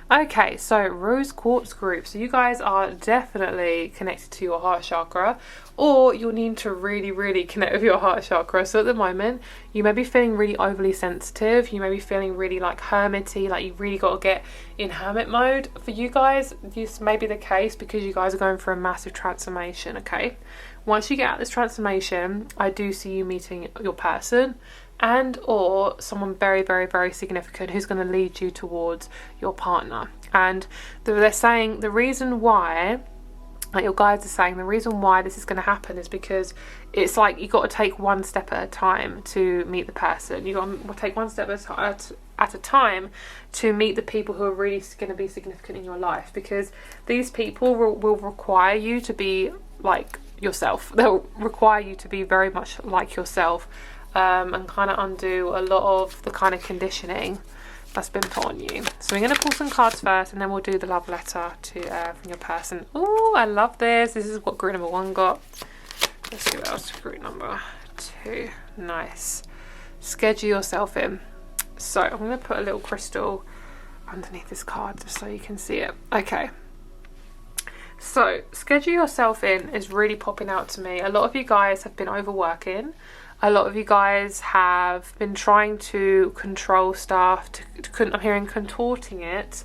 Okay, so rose quartz group. So you guys are definitely connected to your heart chakra, or you'll need to really connect with your heart chakra. So at the moment, you may be feeling really overly sensitive. You may be feeling really like hermity, like you've really got to get in hermit mode. For you guys, this may be the case because you guys are going for a massive transformation, okay? Once you get out this transformation, I do see you meeting your person and or someone very significant who's going to lead you towards your partner. And they're saying the reason why, like your guides are saying, the reason why this is going to happen is because it's like you got to take one step at a time to meet the person. You got to take one step at a time to meet the people who are really going to be significant in your life, because these people will require you to be like yourself. They'll require you to be very much like yourself, and kind of undo a lot of the kind of conditioning that's been put on you. So we're going to pull some cards first, and then we'll do the love letter to from your person. Oh, I love this. This is what group number 1 got. Let's see what else group number 2. Nice. Schedule yourself in. So I'm going to put a little crystal underneath this card just so you can see it. Okay. So, schedule yourself in is really popping out to me. A lot of you guys have been overworking. A lot of you guys have been trying to control stuff. I'm hearing contorting it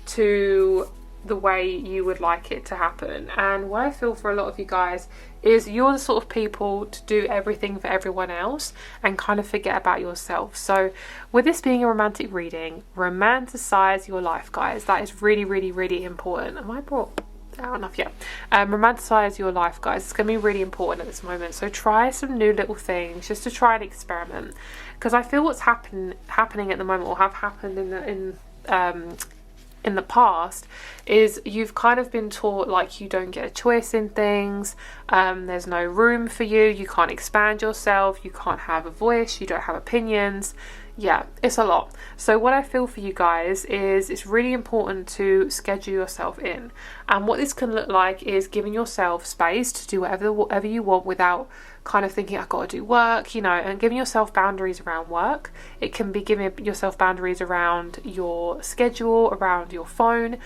to the way you would like it to happen. And what I feel for a lot of you guys is you're the sort of people to do everything for everyone else and kind of forget about yourself. So with this being a romantic reading, romanticize your life, guys. That is really important. Am I brought down enough? Yeah. Romanticize your life, guys. It's going to be really important at this moment. So try some new little things just to try and experiment, because I feel what's happening at the moment, or have happened in the past, is you've kind of been taught like you don't get a choice in things. There's no room for you. You can't expand yourself. You can't have a voice. You don't have opinions. Yeah, it's a lot. So what I feel for you guys is it's really important to schedule yourself in. And what this can look like is giving yourself space to do whatever you want without kind of thinking, I've got to do work, you know, and giving yourself boundaries around work. It can be giving yourself boundaries around your schedule, around your phone,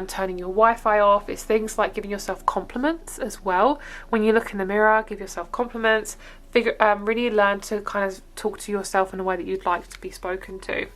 turning your Wi-Fi off. It's things like giving yourself compliments as well. When you look in the mirror, give yourself compliments. Really learn to kind of talk to yourself in a way that you'd like to be spoken to.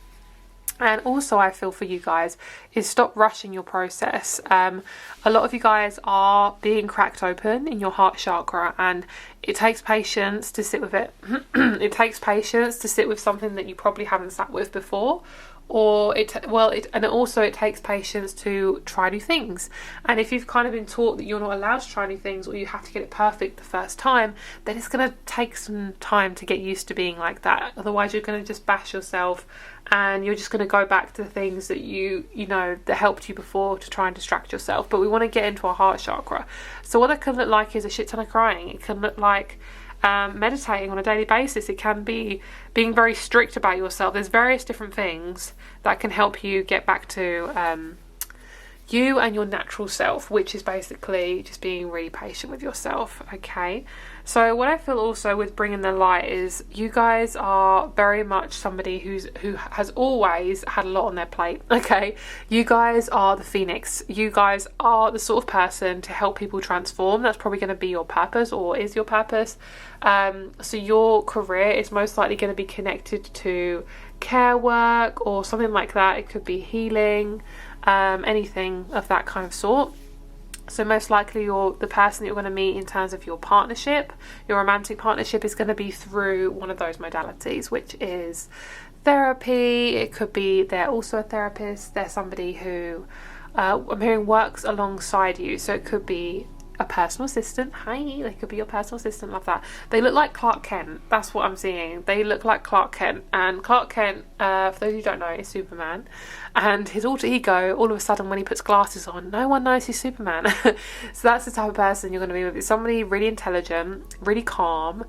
And also I feel for you guys is stop rushing your process. A lot of you guys are being cracked open in your heart chakra, and it takes patience to sit with it. It takes patience to sit with something that you probably haven't sat with before. And also it takes patience to try new things. And if you've kind of been taught that you're not allowed to try new things, or you have to get it perfect the first time, then it's going to take some time to get used to being like that. Otherwise you're going to just bash yourself, and you're just going to go back to the things that you know that helped you before to try and distract yourself. But we want to get into our heart chakra. So what that can look like is a shit ton of crying. It can look like meditating on a daily basis. It can be being very strict about yourself. There's various different things that can help you get back to you and your natural self, which is basically just being really patient with yourself. Okay, so what I feel also with bringing the light is you guys are very much somebody who has always had a lot on their plate. Okay, you guys are the phoenix. You guys are the sort of person to help people transform. That's probably going to be your purpose, or is your purpose. So your career is most likely going to be connected to care work or something like that. It could be healing, anything of that kind of sort. So most likely the person that you're going to meet in terms of your partnership, your romantic partnership, is going to be through one of those modalities, which is therapy. It could be they're also a therapist. They're somebody who I'm hearing works alongside you. So it could be a personal assistant. Hi, they could be your personal assistant. Love that. They look like Clark Kent. That's what I'm seeing. They look like Clark Kent. And Clark Kent, for those who don't know, is Superman. And his alter ego, all of a sudden when he puts glasses on, no one knows he's Superman. So that's the type of person you're going to be with. It's somebody really intelligent, really calm,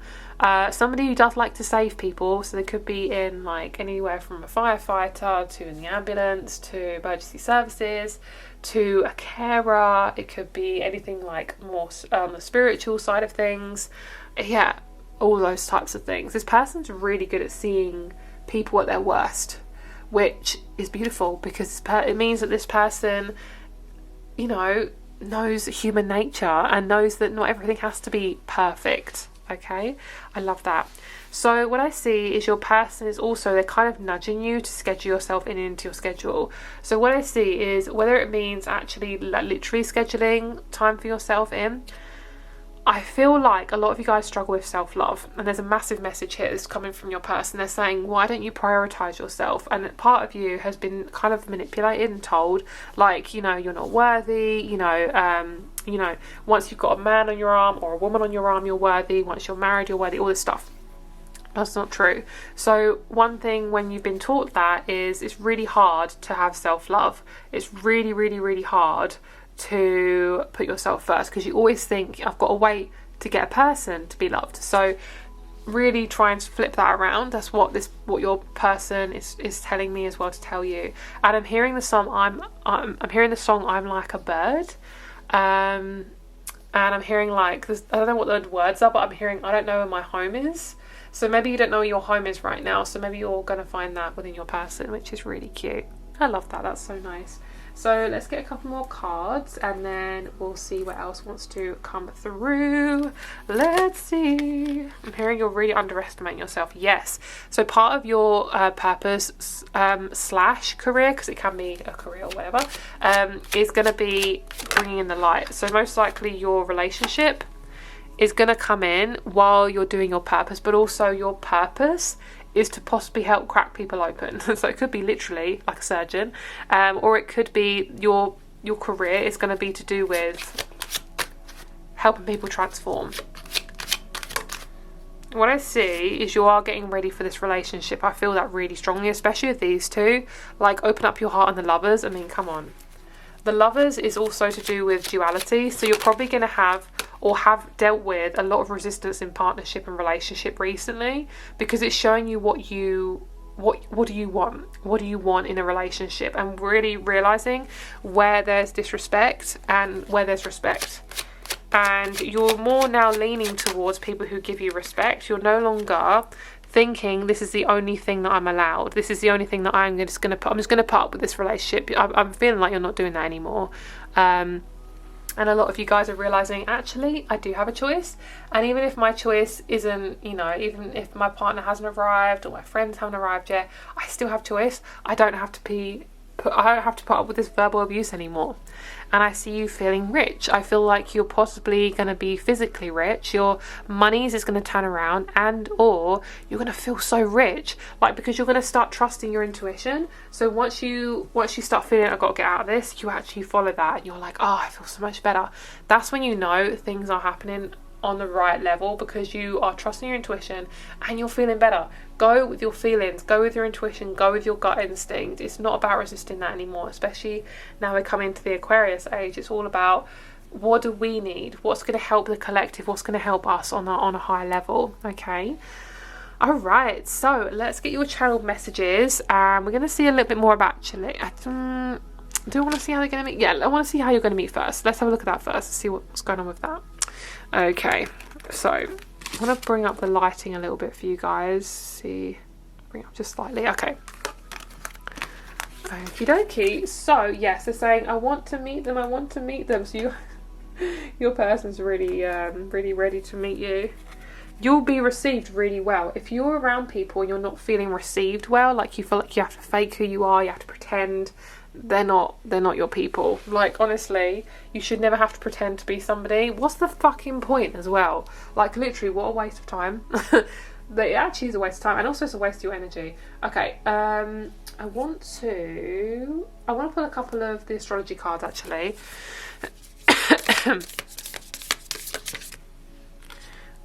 somebody who does like to save people. So they could be in like anywhere from a firefighter to in the ambulance to emergency services to a carer. It could be anything like more on the spiritual side of things. Yeah, all those types of things. This person's really good at seeing people at their worst, which is beautiful, because it means that this person, you know, knows human nature and knows that not everything has to be perfect. Okay, I love that. So what I see is your person is also, they're kind of nudging you to schedule yourself into your schedule. So what I see is, whether it means actually literally scheduling time for yourself in, I feel like a lot of you guys struggle with self-love, and there's a massive message here that's coming from your person. They're saying, why don't you prioritize yourself? And part of you has been kind of manipulated and told, like, you know, you're not worthy, you know, once you've got a man on your arm or a woman on your arm, you're worthy. Once you're married, you're worthy. All this stuff. That's not true. So one thing when you've been taught that is it's really hard to have self-love. It's really, really, really hard to put yourself first, because you always think, I've got to wait to get a person to be loved. So really try and flip that around. That's what your person is telling me as well to tell you. And I'm hearing the song I'm hearing the song I'm Like a Bird, and I'm hearing like this, I don't know what the words are, but I'm hearing I don't know where my home is. So maybe you don't know where your home is right now, so maybe you're going to find that within your person, which is really cute. I love that. That's so nice. So let's get a couple more cards, and then we'll see what else wants to come through. Let's see. I'm hearing you're really underestimating yourself. Yes. So part of your purpose slash career, because it can be a career or whatever, is going to be bringing in the light. So most likely your relationship is going to come in while you're doing your purpose, but also your purpose is to possibly help crack people open. So it could be literally like a surgeon, or it could be your career is going to be to do with helping people transform. What I see is you are getting ready for this relationship. I feel that really strongly, especially with these two. Like, open up your heart on the Lovers. I mean, come on. The Lovers is also to do with duality. So you're probably going to have dealt with a lot of resistance in partnership and relationship recently, because it's showing you what do you want in a relationship, and really realizing where there's disrespect and where there's respect. And you're more now leaning towards people who give you respect. You're no longer thinking this is the only thing that I'm allowed. This is the only thing that I'm just going to put up with this relationship. I'm feeling like you're not doing that anymore. And a lot of you guys are realizing, actually, I do have a choice. And even if my choice isn't, you know, even if my partner hasn't arrived or my friends haven't arrived yet, I still have choice. I don't have to put up with this verbal abuse anymore. And I see you feeling rich. I feel like you're possibly going to be physically rich. Your money's is going to turn around, and or you're going to feel so rich, like, because you're going to start trusting your intuition. So once you start feeling, I've got to get out of this, you actually follow that and you're like, oh, I feel so much better. That's when you know things are happening on the right level, because you are trusting your intuition and you're feeling better. Go with your feelings, go with your intuition, go with your gut instinct. It's not about resisting that anymore, especially now we're coming into the Aquarius age. It's all about, what do we need? What's going to help the collective? What's going to help us on a high level? Okay. All right, so let's get your channeled messages, and we're going to see a little bit more about, actually, do I want to see how they're going to meet? Yeah, I want to see how you're going to meet first. Let's have a look at that first, see what's going on with that. Okay, so I'm going to bring up the lighting a little bit for you guys. See, bring it up just slightly. Okay. Okie dokie. So, yes, they're saying, I want to meet them, I want to meet them. So your person's really, really ready to meet you. You'll be received really well. If you're around people and you're not feeling received well, like you feel like you have to fake who you are, you have to pretend, they're not your people. Like, honestly, you should never have to pretend to be somebody. What's the fucking point as well? Like, literally, what a waste of time. It actually is a waste of time, and also it's a waste of your energy. Okay, I want to pull a couple of the astrology cards, actually.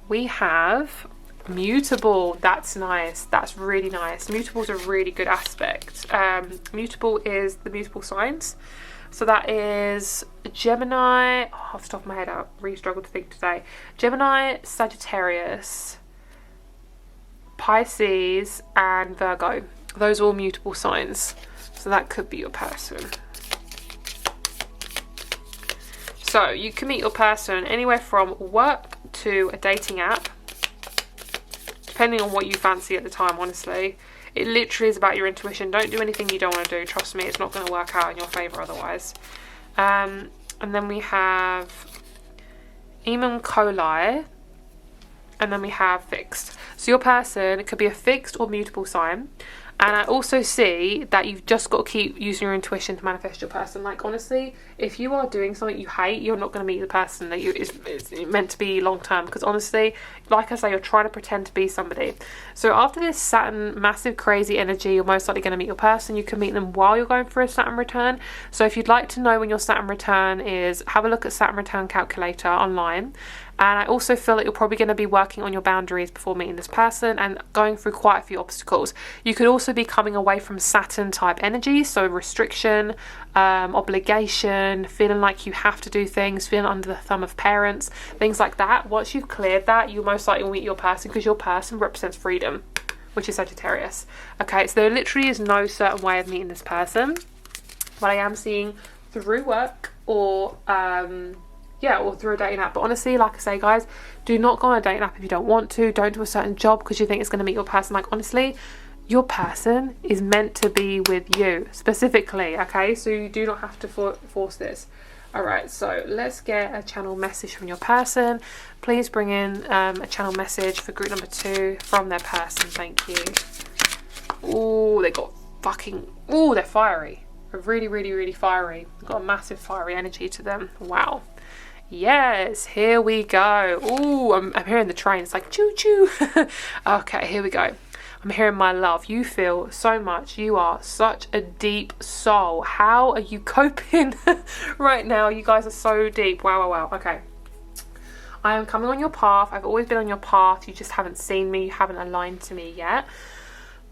We have mutable. That's nice. That's really nice. Mutable is a really good aspect. Mutable is the mutable signs. So that is Gemini. Oh, off the top of my head, I really struggled to think today. Gemini, Sagittarius, Pisces, and Virgo. Those are all mutable signs. So that could be your person. So you can meet your person anywhere from work to a dating app, depending on what you fancy at the time, honestly. It literally is about your intuition. Don't do anything you don't want to do. Trust me, it's not going to work out in your favour otherwise. And then we have Emon Coli, and then we have fixed. So your person, it could be a fixed or mutable sign. And I also see that you've just got to keep using your intuition to manifest your person. Like, honestly, if you are doing something you hate, you're not going to meet the person that it's meant to be long term. Because honestly, like I say, you're trying to pretend to be somebody. So after this Saturn massive crazy energy, you're most likely going to meet your person. You can meet them while you're going for a Saturn return. So if you'd like to know when your Saturn return is, have a look at Saturn return calculator online. And I also feel that you're probably going to be working on your boundaries before meeting this person and going through quite a few obstacles. You could also be coming away from Saturn type energy, so restriction, obligation, feeling like you have to do things, feeling under the thumb of parents, things like that. Once you've cleared that, you most likely will meet your person, because your person represents freedom, which is Sagittarius. Okay, so there literally is no certain way of meeting this person, but I am seeing through work or or through a dating app. But honestly, like I say, guys, do not go on a dating app if you don't want to. Don't do a certain job because you think it's going to meet your person. Like, honestly, your person is meant to be with you specifically, okay? So you do not have to force this. All right, so let's get a channel message from your person. Please bring in a channel message for group number 2 from their person. Thank you. Oh, they got they're fiery. They're really, really, really fiery. They've got a massive fiery energy to them. Wow. Yes, here we go. Ooh, I'm hearing the train. It's like choo choo. Okay, here we go. I'm hearing my love. You feel so much. You are such a deep soul. How are you coping right now? You guys are so deep. Wow, wow, wow. Okay. I am coming on your path. I've always been on your path. You just haven't seen me. You haven't aligned to me yet.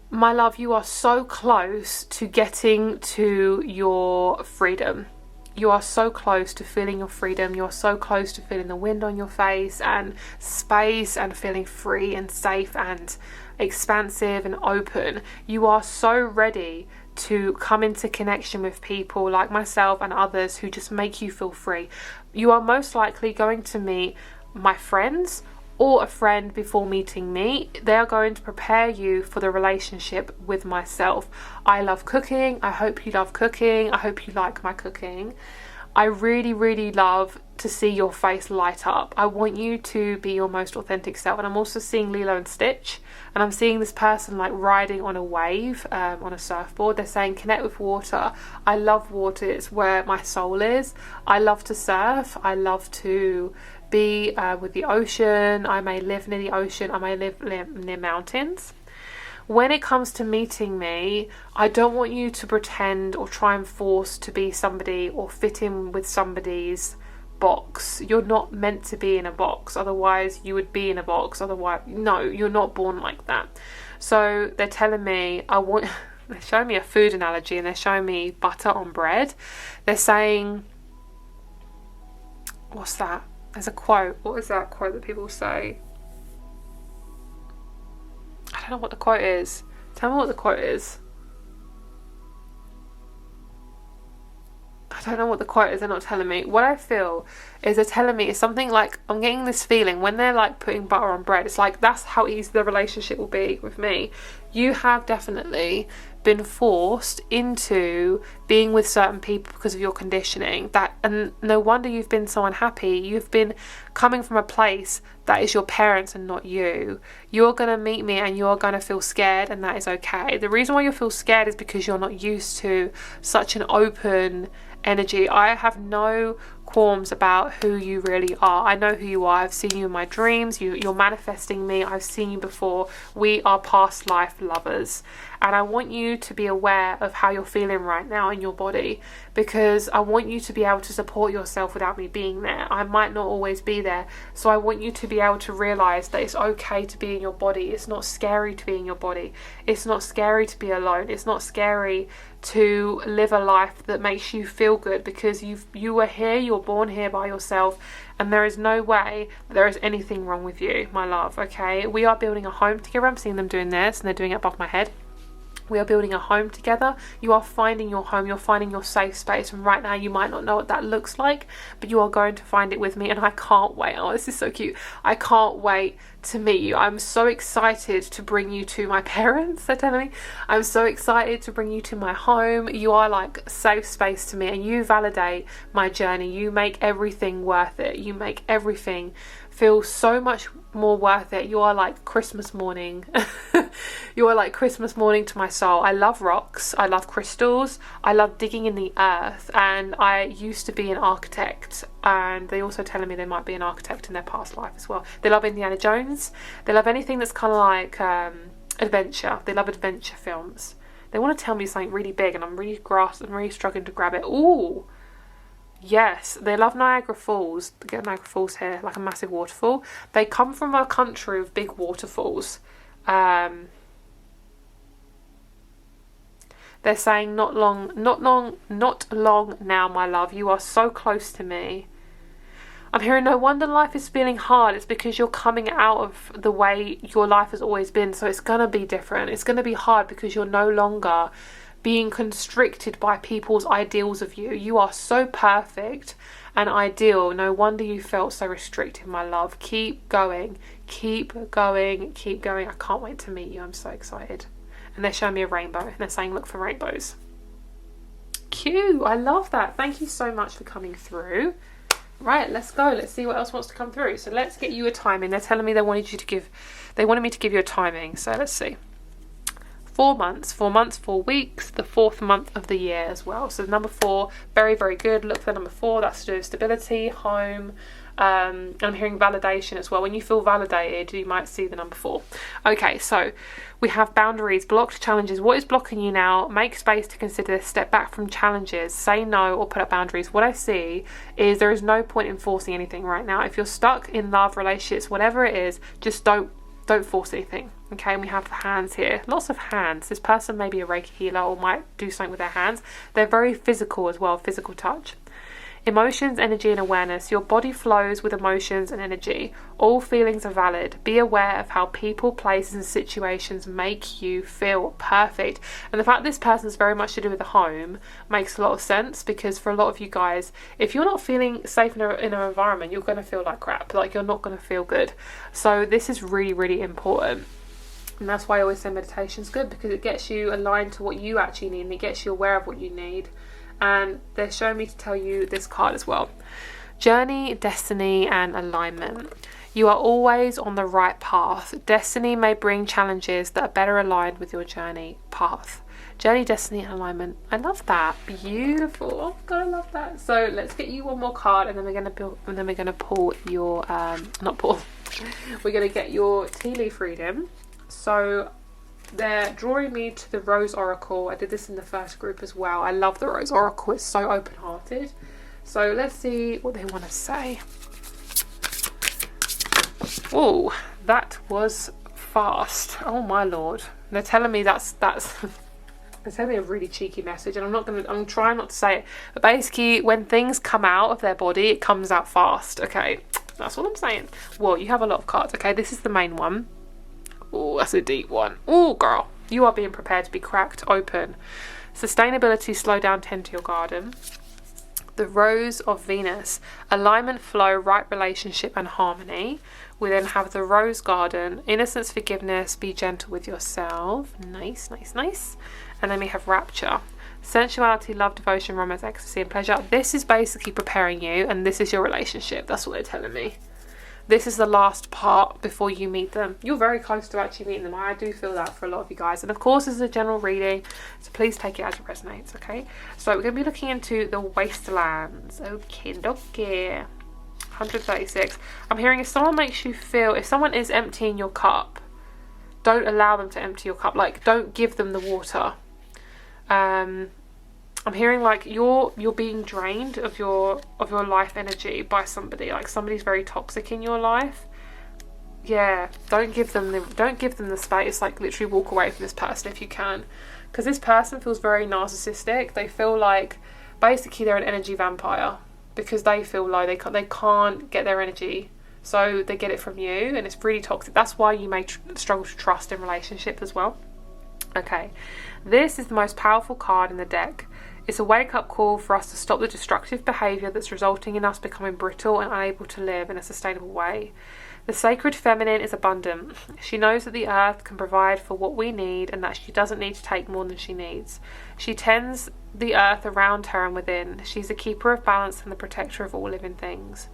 My love, you are so close to getting to your freedom. You are so close to feeling your freedom. You are so close to feeling the wind on your face and space and feeling free and safe and expansive and open. You are so ready to come into connection with people like myself and others who just make you feel free. You are most likely going to meet my friends or a friend before meeting me. They are going to prepare you for the relationship with myself. I love cooking. I hope you love cooking. I hope you like my cooking. I really, really love to see your face light up. I want you to be your most authentic self. And I'm also seeing Lilo and Stitch, and I'm seeing this person like riding on a wave, on a surfboard. They're saying connect with water. I love water. It's where my soul is. I love to surf. I love to be with the ocean. I may live near the ocean. I may live near mountains. When it comes to meeting me, I don't want you to pretend or try and force to be somebody or fit in with somebody's box. You're not meant to be in a box, otherwise you would be in a box. Otherwise, no, you're not born like that. So they're telling me, they're showing me a food analogy, and they're showing me butter on bread. They're saying, what's that? There's a quote. What is that quote that people say? I don't know what the quote is. Tell me what the quote is. I don't know what the quote is. They're not telling me. What I feel is they're telling me it's something like, I'm getting this feeling when they're like putting butter on bread, it's like that's how easy the relationship will be with me. You have definitely been forced into being with certain people because of your conditioning, and no wonder you've been so unhappy. You've been coming from a place that is your parents and not you. You're going to meet me and you're going to feel scared, and that is okay. The reason why you feel scared is because you're not used to such an open energy. I have no qualms about who you really are. I know who you are. I've seen you in my dreams. You're manifesting me. I've seen you before. We are past life lovers, and I want you to be aware of how you're feeling right now in your body, because I want you to be able to support yourself without me being there. I might not always be there, so I want you to be able to realize that it's okay to be in your body. It's not scary to be in your body. It's not scary to be alone. It's not scary to live a life that makes you feel good, because you were here, you're born here by yourself, and there is no way that there is anything wrong with you, my love. Okay, we are building a home together. I'm seeing them doing this, and they're doing it above my head. We are building a home together. You are finding your home. You're finding your safe space. And right now you might not know what that looks like, but you are going to find it with me. And I can't wait. Oh, this is so cute. I can't wait to meet you. I'm so excited to bring you to my parents. They're telling me. I'm so excited to bring you to my home. You are like safe space to me, and you validate my journey. You make everything worth it. You make everything feel so much more worth it. You are like Christmas morning. You are like Christmas morning to my soul. I love rocks. I love crystals. I love digging in the earth. And I used to be an architect. And they also telling me they might be an architect in their past life as well. They love Indiana Jones. They love anything that's kind of like adventure. They love adventure films. They want to tell me something really big, and I'm really struggling to grab it. Ooh. Yes, they love Niagara Falls. They get Niagara Falls here, like a massive waterfall. They come from a country of big waterfalls. They're saying not long now, my love. You are so close to me. I'm hearing no wonder life is feeling hard. It's because you're coming out of the way your life has always been. So it's going to be different. It's going to be hard because you're no longer being constricted by people's ideals of you. You are so perfect and ideal. No wonder you felt so restricted, my love. Keep going, keep going, keep going. I can't wait to meet you. I'm so excited. And they're showing me a rainbow, and they're saying look for rainbows. Cute. I love that. Thank you so much for coming through. Right, let's go. Let's see what else wants to come through. So let's get you a timing. They're telling me they wanted me to give you a timing. So let's see. 4 months, 4 weeks, the 4th month of the year as well. So number 4, very, very good. Look for number 4. That's to do with stability, home. And I'm hearing validation as well. When you feel validated, you might see the number 4. Okay, so we have boundaries, blocked challenges. What is blocking you now? Make space to consider this. Step back from challenges. Say no or put up boundaries. What I see is there is no point in forcing anything right now. If you're stuck in love, relationships, whatever it is, just don't force anything. Okay, and we have the hands here. Lots of hands. This person may be a Reiki healer or might do something with their hands. They're very physical as well, physical touch. Emotions, energy and awareness. Your body flows with emotions and energy. All feelings are valid. Be aware of how people, places and situations make you feel. Perfect. And the fact this person's very much to do with the home makes a lot of sense, because for a lot of you guys, if you're not feeling safe in an environment, you're going to feel like crap. Like you're not going to feel good. So this is really, really important. And that's why I always say meditation's good, because it gets you aligned to what you actually need, and it gets you aware of what you need. and they're showing me to tell you this card as well. Journey, destiny, and alignment. You are always on the right path. Destiny may bring challenges that are better aligned with your journey path. Journey, destiny, and alignment. I love that. Beautiful. Oh God, I love that. So let's get you one more card, and then we're gonna pull your not pull. We're gonna get your tea leaf reading. So they're drawing me to the Rose Oracle. I did this in the first group as well. I love the Rose Oracle. It's so open-hearted. So let's see what they want to say. Oh, that was fast. Oh my lord. They're telling me that's they're telling me a really cheeky message, and I'm trying not to say it, but basically when things come out of their body, it comes out fast. Okay, that's what I'm saying. Well, you have a lot of cards. Okay, this is the main one. Oh, that's a deep one. Oh girl, you are being prepared to be cracked open. Sustainability, slow down, tend to your garden. The Rose of Venus, alignment, flow, right relationship, and harmony. We then have the Rose Garden, innocence, forgiveness, be gentle with yourself. Nice, nice, nice. And then we have Rapture, sensuality, love, devotion, romance, ecstasy, and pleasure. This is basically preparing you, and this is your relationship. That's what they're telling me. This is the last part before you meet them. You're very close to actually meeting them. I do feel that for a lot of you guys. And of course, this is a general reading, so please take it as it resonates, okay? So we're going to be looking into the wastelands. Okay, 136. I'm hearing if someone makes you feel, if someone is emptying your cup, don't allow them to empty your cup. Like, don't give them the water. I'm hearing like you're being drained of your life energy by somebody. Like somebody's very toxic in your life. Yeah, don't give them the space. Like literally walk away from this person if you can, because this person feels very narcissistic. They feel like basically they're an energy vampire because they feel like they can't get their energy, so they get it from you, and it's really toxic. That's why you may struggle to trust in relationships as well. Okay, this is the most powerful card in the deck. It's a wake-up call for us to stop the destructive behaviour that's resulting in us becoming brittle and unable to live in a sustainable way. The sacred feminine is abundant. She knows that the earth can provide for what we need and that she doesn't need to take more than she needs. She tends the earth around her and within. She's the keeper of balance and the protector of all living things.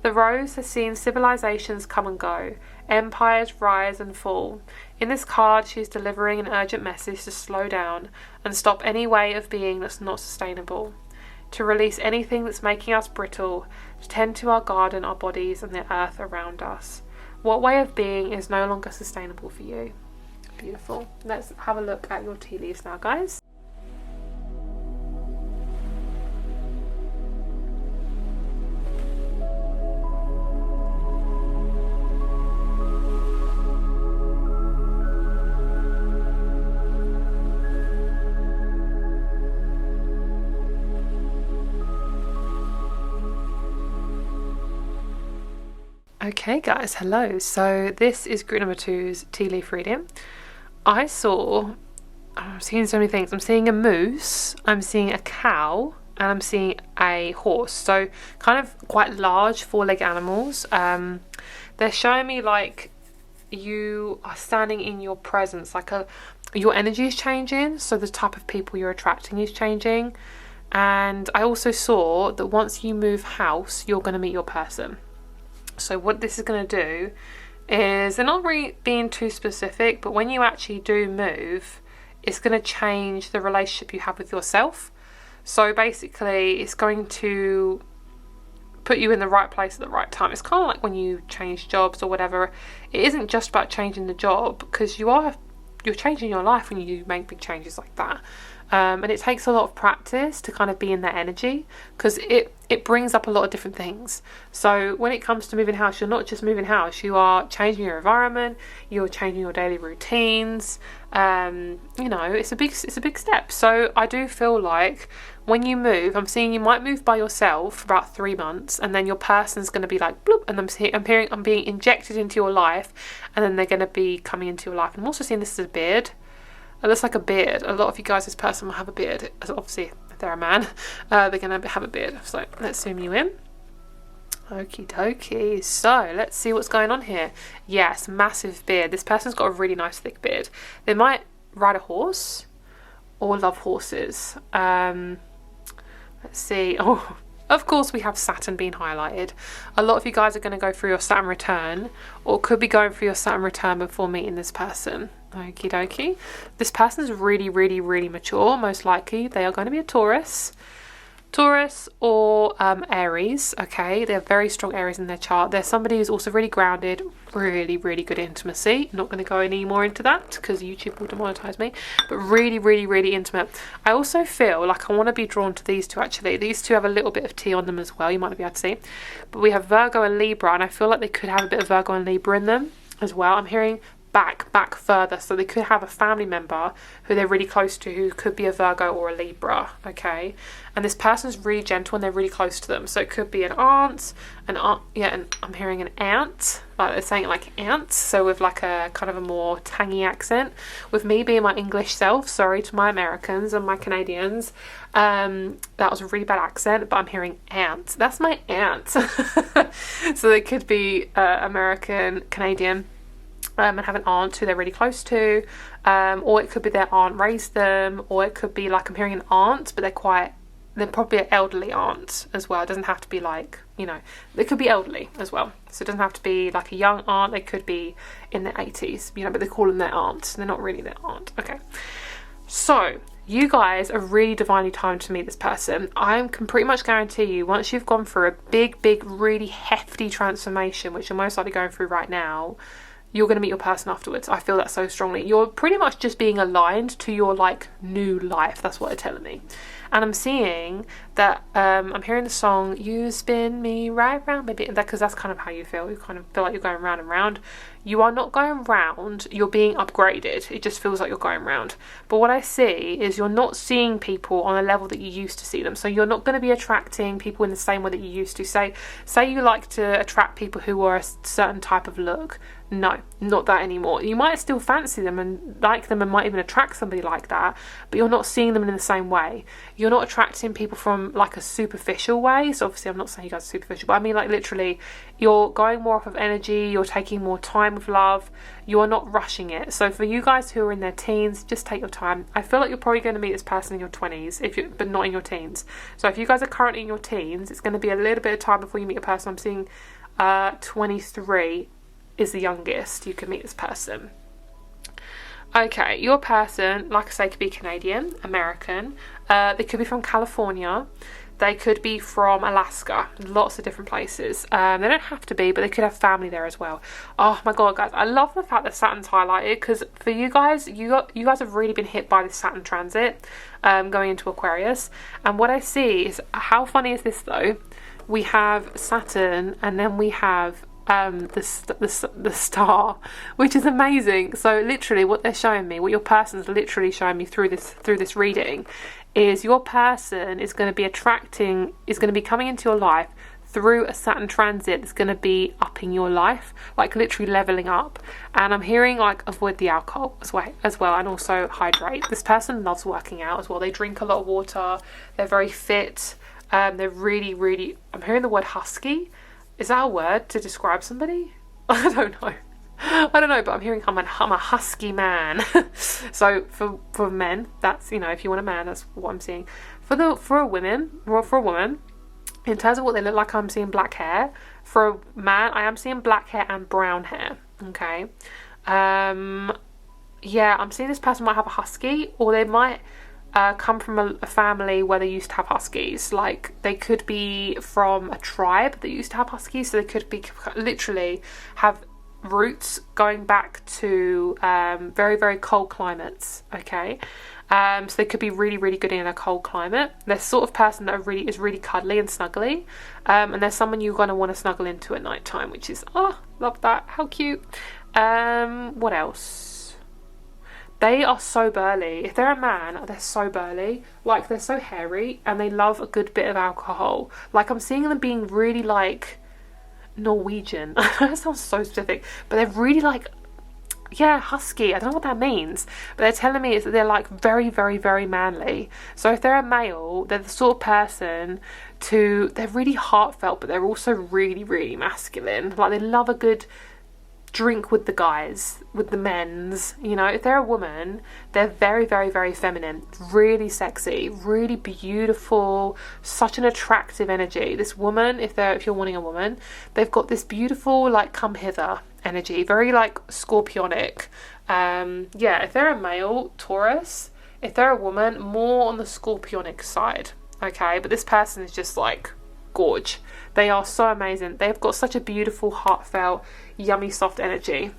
The rose has seen civilizations come and go, empires rise and fall. In this card, she's delivering an urgent message to slow down and stop any way of being that's not sustainable, to release anything that's making us brittle, to tend to our garden, our bodies, and the earth around us. What way of being is no longer sustainable for you? Beautiful. Let's have a look at your tea leaves now, guys. Okay guys, hello. So this is group number 2's tea leaf reading. I'm seeing so many things. I'm seeing a moose, I'm seeing a cow, and I'm seeing a horse. So kind of quite large four-legged animals. They're showing me like you are standing in your presence, like your energy is changing, so the type of people you're attracting is changing. And I also saw that once you move house, you're going to meet your person. So what this is going to do is, they're not really being too specific, but when you actually do move, it's going to change the relationship you have with yourself. So basically, it's going to put you in the right place at the right time. It's kind of like when you change jobs or whatever. It isn't just about changing the job, because you're changing your life when you make big changes like that. And it takes a lot of practice to kind of be in that energy, because it brings up a lot of different things. So when it comes to moving house, you're not just moving house, you are changing your environment, you're changing your daily routines. You know, it's a big step. So I do feel like when you move, I'm seeing you might move by yourself for about 3 months, and then your person's going to be like bloop, and I'm being injected into your life, and then they're going to be coming into your life. And I'm also seeing this as a beard. It looks like a beard. A lot of you guys, this person will have a beard. Obviously, if they're a man, they're going to have a beard. So let's zoom you in. Okie dokie. So let's see what's going on here. Yes, massive beard. This person's got a really nice thick beard. They might ride a horse or love horses. see, oh, of course we have Saturn being highlighted. A lot of you guys are going to go through your Saturn return, or could be going through your Saturn return before meeting this person. Okie dokie. This person is really, really, really mature. Most likely they are going to be a Taurus or Aries. Okay, they have very strong Aries in their chart. They're somebody who's also really grounded, really, really good intimacy. I'm not going to go any more into that because YouTube will demonetize me, but really, really, really intimate. I also feel like I want to be drawn to these two. Actually, these two have a little bit of tea on them as well. You might not be able to see, but we have Virgo and Libra, and I feel like they could have a bit of Virgo and Libra in them as well. I'm hearing back further, so they could have a family member who they're really close to who could be a Virgo or a Libra. Okay, and this person's really gentle and they're really close to them, so it could be an aunt, and I'm hearing an aunt, like they're saying it like ants, so with like a kind of a more tangy accent. With me being my English self, sorry to my Americans and my Canadians, that was a really bad accent, but I'm hearing aunt. That's my aunt. So they could be American, Canadian, and have an aunt who they're really close to, or it could be their aunt raised them, or it could be like, I'm hearing an aunt, but they're probably an elderly aunt as well. It doesn't have to be like, you know, they could be elderly as well, so it doesn't have to be like a young aunt. They could be in their 80s, you know, but they call them their aunt. They're not really their aunt. Okay, so you guys are really divinely timed to meet this person. I can pretty much guarantee you, once you've gone through a big, really hefty transformation, which you're most likely going through right now, you're going to meet your person afterwards. I feel that so strongly. You're pretty much just being aligned to your like new life. That's what they're telling me. And I'm seeing that I'm hearing the song "You Spin Me Right Round," baby, because that's kind of how you feel. You kind of feel like you're going round and round. You are not going round, you're being upgraded. It just feels like you're going round. But what I see is you're not seeing people on a level that you used to see them. So you're not going to be attracting people in the same way that you used to. Say you like to attract people who are a certain type of look. No, not that anymore. You might still fancy them and like them and might even attract somebody like that, but you're not seeing them in the same way. You're not attracting people from like a superficial way. So obviously I'm not saying you guys are superficial, but I mean like literally you're going more off of energy, you're taking more time with love, you're not rushing it. So for you guys who are in their teens, just take your time. I feel like you're probably going to meet this person in your 20s, but not in your teens. So if you guys are currently in your teens, it's going to be a little bit of time before you meet a person. I'm seeing 23 is the youngest you can meet this person. Okay, your person, like I say, could be Canadian, American, they could be from California, they could be from Alaska, lots of different places. They don't have to be, but they could have family there as well. Oh my god, guys, I love the fact that Saturn's highlighted, because for you guys, you guys have really been hit by this Saturn transit going into Aquarius. And what I see is, how funny is this though? We have Saturn and then we have the star, which is amazing. So literally what they're showing me, what your person's literally showing me through this reading, is your person is going to be coming into your life through a Saturn transit that's going to be upping your life, like literally leveling up. And I'm hearing like avoid the alcohol as well, and also hydrate. This person loves working out as well. They drink a lot of water, they're very fit, they're really, I'm hearing the word husky. Is that a word to describe somebody? I don't know, but I'm hearing I'm a husky man. So for men, that's, you know, if you want a man, that's what I'm seeing. For a woman, in terms of what they look like, I'm seeing black hair. For a man, I am seeing black hair and brown hair. Okay. Yeah, I'm seeing this person might have a husky, or they might come from a family where they used to have huskies. Like they could be from a tribe that used to have huskies, so they could be literally have roots going back to very cold climates. Okay, so they could be really good in a cold climate. They're sort of person that is really cuddly and snuggly, and they're someone you're going to want to snuggle into at night time, which is, oh, love that, how cute. What else? They are so burly. If they're a man, they're so burly. Like, they're so hairy, and they love a good bit of alcohol. Like, I'm seeing them being really, like, Norwegian. That sounds so specific. But they're really, like, yeah, husky. I don't know what that means. But they're telling me is that they're, like, very manly. So if they're a male, they're the sort of person they're really heartfelt, but they're also really masculine. Like, they love a good drink with the guys, with the men's. You know, if they're a woman, they're very, very, very feminine, really sexy, really beautiful, such an attractive energy. This woman, if you're wanting a woman, they've got this beautiful, like, come hither energy, very, like, scorpionic. Yeah, if they're a male, Taurus. If they're a woman, more on the scorpionic side. Okay, but this person is just like gorge. They are so amazing. They've got such a beautiful, heartfelt, yummy, soft energy.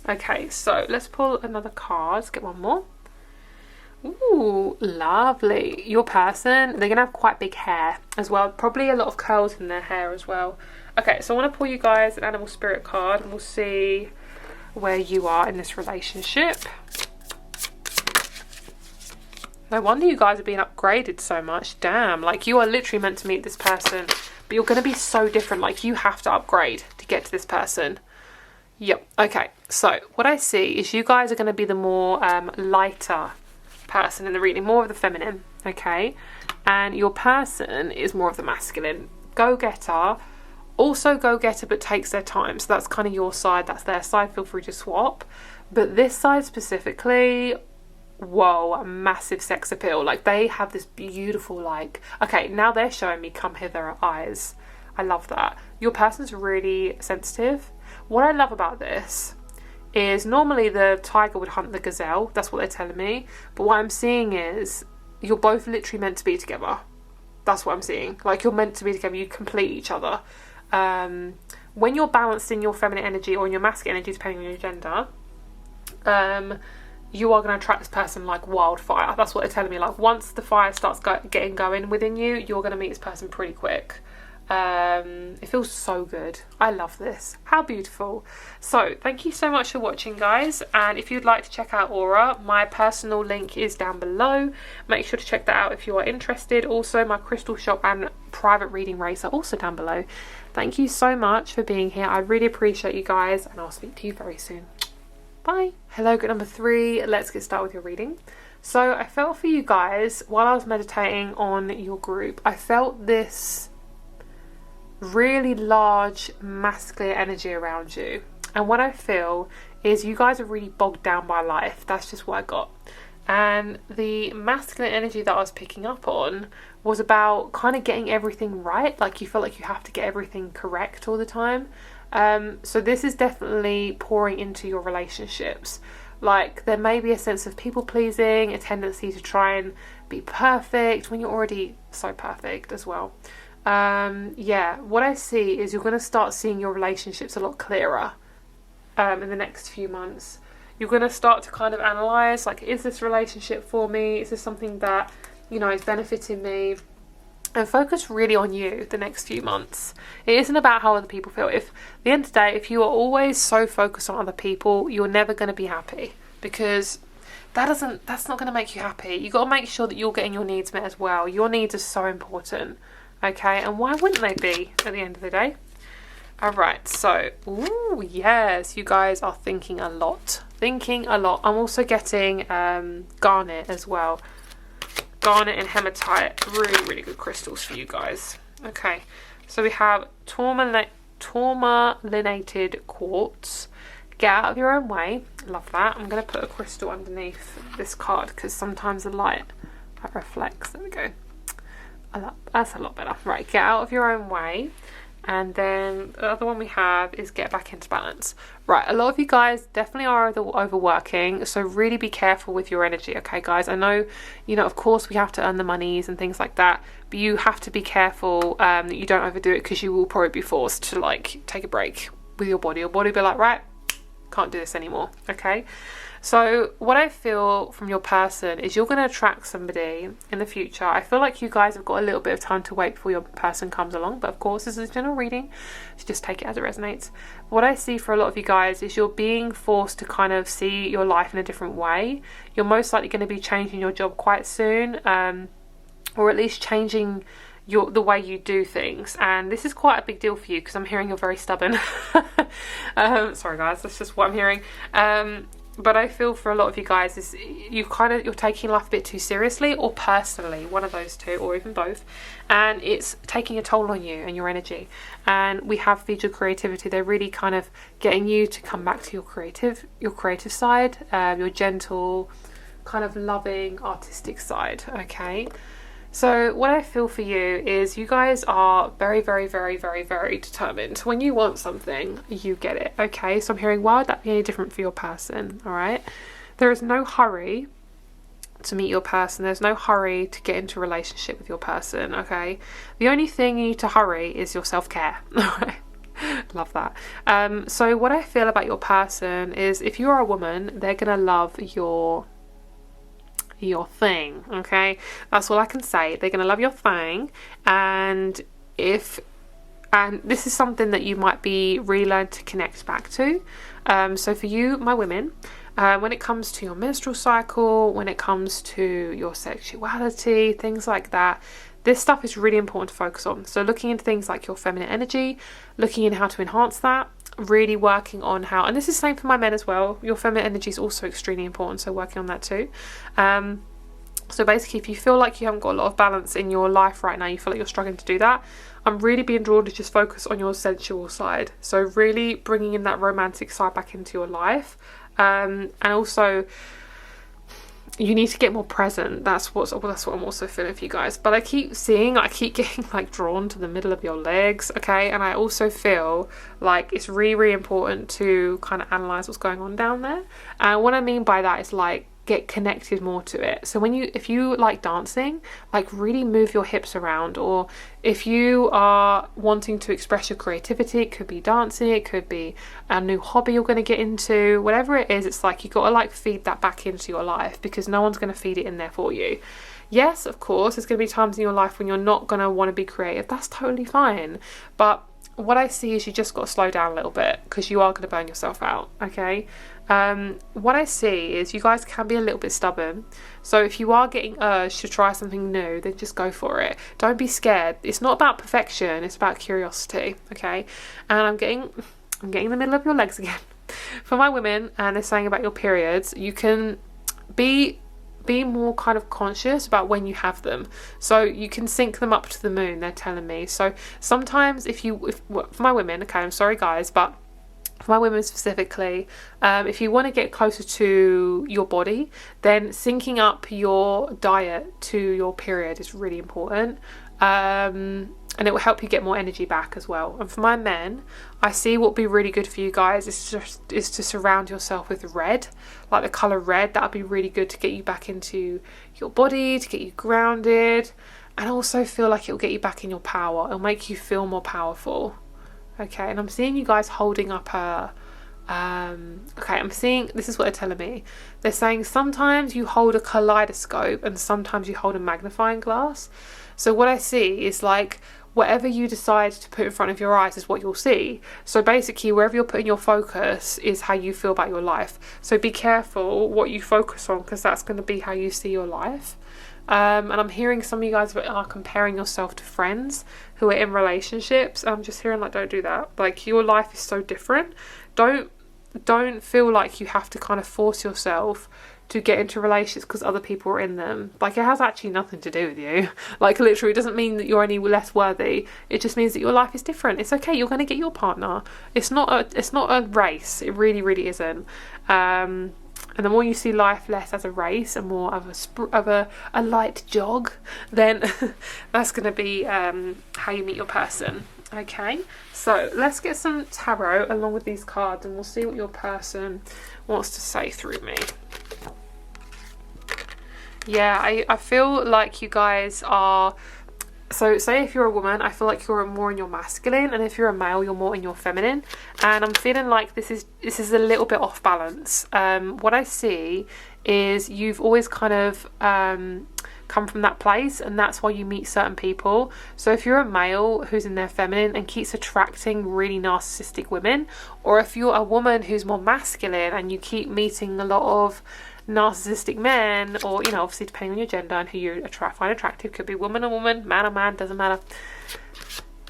Okay, so let's pull another card. Let's get one more. Ooh, lovely. Your person, they're gonna have quite big hair as well, probably a lot of curls in their hair as well. Okay, so I want to pull you guys an animal spirit card, and we'll see where you are in this relationship. No wonder you guys are being upgraded so much. Damn, like, you are literally meant to meet this person, but you're going to be so different. Like, you have to upgrade to get to this person. Yep. Okay, so what I see is you guys are going to be the more lighter person in the reading, more of the feminine, okay? And your person is more of the masculine. Go-getter. Also go-getter, but takes their time. So that's kind of your side, that's their side. Feel free to swap. But this side specifically, whoa, massive sex appeal. Like, they have this beautiful, like, okay, now they're showing me come hither eyes. I love that. Your person's really sensitive. What I love about this is normally the tiger would hunt the gazelle. That's what they're telling me. But what I'm seeing is you're both literally meant to be together. That's what I'm seeing. Like, you're meant to be together. You complete each other. When you're balanced in your feminine energy or in your masculine energy, depending on your gender, you are going to attract this person like wildfire. That's what they're telling me. Like, once the fire starts getting going within you, you're going to meet this person pretty quick. It feels so good. I love this. How beautiful. So thank you so much for watching, guys, and if you'd like to check out Aura, my personal link is down below. Make sure to check that out if you are interested. Also, my crystal shop and private reading rates are also down below. Thank you so much for being here. I really appreciate you guys, and I'll speak to you very soon. Bye. Hello, group number 3. Let's get started with your reading. So I felt for you guys, while I was meditating on your group, I felt this really large masculine energy around you. And what I feel is you guys are really bogged down by life. That's just what I got. And the masculine energy that I was picking up on was about kind of getting everything right. Like, you feel like you have to get everything correct all the time. So this is definitely pouring into your relationships. Like, there may be a sense of people pleasing, a tendency to try and be perfect when you're already so perfect as well. Yeah, what I see is you're going to start seeing your relationships a lot clearer in the next few months. You're going to start to kind of analyse, like, is this relationship for me? Is this something that, you know, is benefiting me? And focus really on you the next few months. It isn't about how other people feel. If at the end of the day, if you are always so focused on other people, you're never going to be happy, because that's not going to make you happy. You've got to make sure that you're getting your needs met as well. Your needs are so important, okay? And why wouldn't they be at the end of the day? All right, so, ooh, yes, you guys are thinking a lot. I'm also getting garnet as well. Garnet and hematite, really, really good crystals for you guys. Okay, so we have tourmalinated quartz. Get out of your own way. Love that. I'm going to put a crystal underneath this card because sometimes the light that reflects. There we go. That's a lot better. Right, get out of your own way. And then the other one we have is get back into balance. Right, a lot of you guys definitely are overworking, so really be careful with your energy, okay, guys? I know, you know, of course we have to earn the monies and things like that, but you have to be careful that you don't overdo it, because you will probably be forced to, like, take a break with your body. Your body will be like, right, can't do this anymore, okay? So what I feel from your person is you're going to attract somebody in the future. I feel like you guys have got a little bit of time to wait before your person comes along, but of course this is a general reading, so just take it as it resonates. What I see for a lot of you guys is you're being forced to kind of see your life in a different way. You're most likely going to be changing your job quite soon, or at least changing the way you do things, and this is quite a big deal for you because I'm hearing you're very stubborn. Sorry guys, that's just what I'm hearing. but I feel for a lot of you guys is you're taking life a bit too seriously or personally, one of those two, or even both, and it's taking a toll on you and your energy. And we have Feed Your Creativity. They're really kind of getting you to come back to your creative side, your gentle, kind of loving, artistic side. Okay. So what I feel for you is you guys are very, very, very, very, very determined. When you want something, you get it. Okay, so I'm hearing, why would that be any different for your person? All right, there is no hurry to meet your person. There's no hurry to get into a relationship with your person. Okay, the only thing you need to hurry is your self-care. All right. Love that. So what I feel about your person is, if you are a woman, they're gonna love your thing. Okay, that's all I can say. They're gonna love your thing, and this is something that you might be relearned to connect back to. So for you, my women, when it comes to your menstrual cycle, when it comes to your sexuality, things like that, this stuff is really important to focus on. So looking into things like your feminine energy, looking in how to enhance that, really working on how, and this is the same for my men as well, your feminine energy is also extremely important, so working on that too. So basically, if you feel like you haven't got a lot of balance in your life right now, you feel like you're struggling to do that, I'm really being drawn to just focus on your sensual side. So really bringing in that romantic side back into your life, and also you need to get more present. That's what I'm also feeling for you guys. But I keep getting like drawn to the middle of your legs, okay? And I also feel like it's really, really important to kind of analyze what's going on down there. And what I mean by that is like, get connected more to it. So if you like dancing, like really move your hips around, or if you are wanting to express your creativity, it could be dancing, it could be a new hobby you're going to get into, whatever it is, it's like you got to like feed that back into your life, because no one's going to feed it in there for you. Yes, of course, there's going to be times in your life when you're not going to want to be creative. That's totally fine. But what I see is you just got to slow down a little bit, because you are going to burn yourself out, okay? What I see is you guys can be a little bit stubborn. So if you are getting urged to try something new, then just go for it. Don't be scared. It's not about perfection, it's about curiosity, okay? And I'm getting the middle of your legs again. For my women, and they're saying about your periods, you can be more kind of conscious about when you have them, so you can sync them up to the moon, they're telling me. So sometimes for my women, okay, I'm sorry guys, but for my women specifically, if you want to get closer to your body, then syncing up your diet to your period is really important, and it will help you get more energy back as well. And for my men, I see what would be really good for you guys is to surround yourself with red, like the colour red. That would be really good to get you back into your body, to get you grounded, and also feel like it will get you back in your power. It'll make you feel more powerful. Okay, and I'm seeing you guys holding up okay, I'm seeing, this is what they're telling me. They're saying sometimes you hold a kaleidoscope and sometimes you hold a magnifying glass. So what I see is like, whatever you decide to put in front of your eyes is what you'll see. So basically, wherever you're putting your focus is how you feel about your life. So be careful what you focus on, because that's going to be how you see your life. And I'm hearing some of you guys are comparing yourself to friends who are in relationships. I'm just hearing like, don't do that. Like, your life is so different. Don't feel like you have to kind of force yourself to get into relationships because other people are in them. Like, it has actually nothing to do with you. Like, literally, it doesn't mean that you're any less worthy. It just means that your life is different. It's okay. You're going to get your partner. It's not a race. It really, really isn't. And the more you see life less as a race and more of a light jog, then that's going to be how you meet your person. Okay, so let's get some tarot along with these cards, and we'll see what your person wants to say through me. Yeah, I feel like you guys are... So say if you're a woman, I feel like you're more in your masculine, and if you're a male, you're more in your feminine. And I'm feeling like this is a little bit off balance. What I see is you've always kind of come from that place, and that's why you meet certain people. So if you're a male who's in their feminine and keeps attracting really narcissistic women, or if you're a woman who's more masculine and you keep meeting a lot of narcissistic men, or, you know, obviously depending on your gender and who you find attractive, could be woman or woman, man or man, doesn't matter.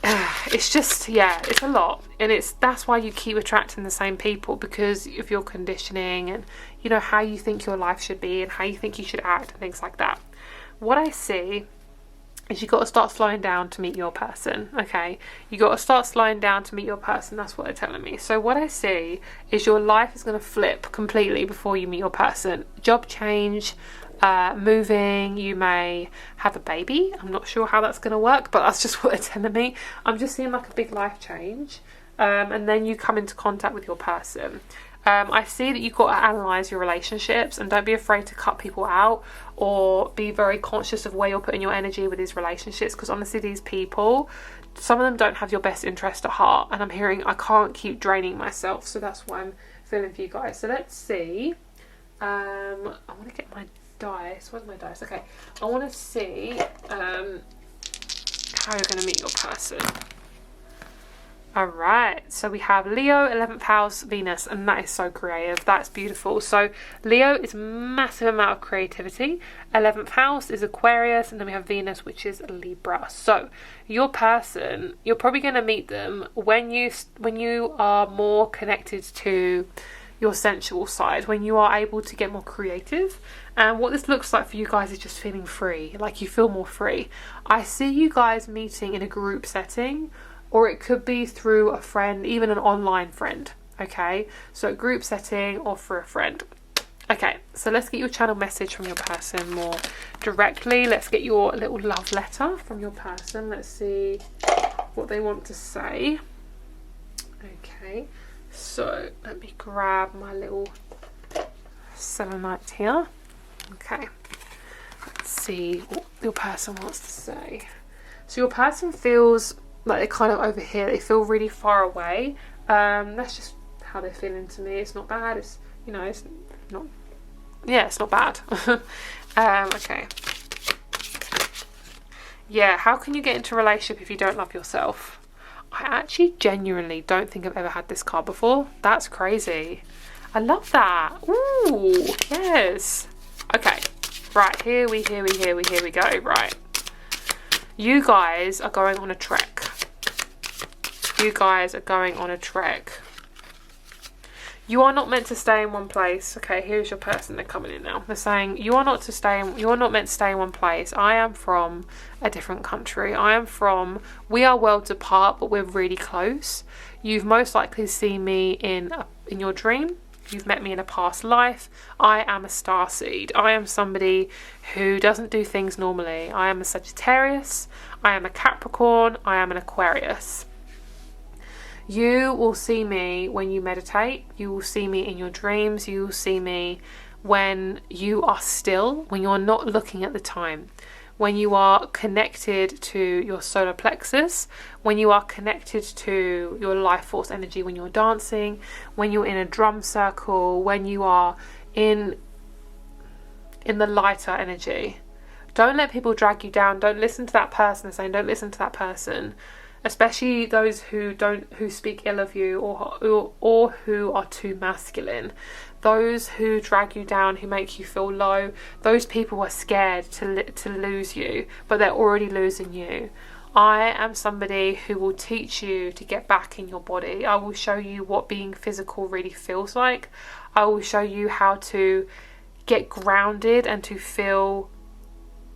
it's just, yeah, it's a lot. And that's why you keep attracting the same people, because of your conditioning and, you know, how you think your life should be and how you think you should act and things like that. What I see is you've got to start slowing down to meet your person, okay? You got to start slowing down to meet your person. That's what they're telling me. So what I see is your life is going to flip completely before you meet your person. Job change, moving, you may have a baby. I'm not sure how that's going to work, but that's just what they're telling me. I'm just seeing like a big life change, and then you come into contact with your person. I see that you've got to analyse your relationships, and don't be afraid to cut people out or be very conscious of where you're putting your energy with these relationships, because honestly these people, some of them don't have your best interest at heart, and I'm hearing I can't keep draining myself. So that's what I'm feeling for you guys. So let's see. I want to get my dice. Where's my dice? Okay, I want to see how you're going to meet your person. Alright, so we have Leo, 11th house, Venus, and that is so creative. That's beautiful. So Leo is massive amount of creativity. 11th house is Aquarius, and then we have Venus, which is Libra. So your person, you're probably going to meet them when you are more connected to your sensual side, when you are able to get more creative. And what this looks like for you guys is just feeling free, like you feel more free. I see you guys meeting in a group setting, or it could be through a friend, even an online friend, okay? So a group setting or for a friend. Okay, so let's get your channel message from your person more directly. Let's get your little love letter from your person. Let's see what they want to say. Okay, so let me grab my little selenite here. Okay, let's see what your person wants to say. So your person feels like they're kind of over here. They feel really far away. That's just how they're feeling to me. It's not bad. It's, you know, it's not, yeah, it's not bad. Okay. Yeah, how can you get into a relationship if you don't love yourself? I actually genuinely don't think I've ever had this card before. That's crazy. I love that. Ooh, yes. Okay, right, here we go. Right, you guys are going on a trek. You guys are going on a trek. You are not meant to stay in one place. Okay, here's your person. They're coming in now. They're saying you are not meant to stay in one place. I am from a different country. We are worlds apart, but we're really close. You've most likely seen me in your dream. You've met me in a past life. I am a starseed. I am somebody who doesn't do things normally. I am a Sagittarius. I am a Capricorn. I am an Aquarius. You will see me when you meditate. You will see me in your dreams. You will see me when you are still, when you're not looking at the time, when you are connected to your solar plexus, when you are connected to your life force energy, when you're dancing, when you're in a drum circle, when you are in the lighter energy. Don't let people drag you down. Don't listen to that person. They're saying don't listen to that person. Especially those who speak ill of you or who are too masculine. Those who drag you down, who make you feel low, those people are scared to lose you, but they're already losing you. I am somebody who will teach you to get back in your body. I will show you what being physical really feels like. I will show you how to get grounded and to feel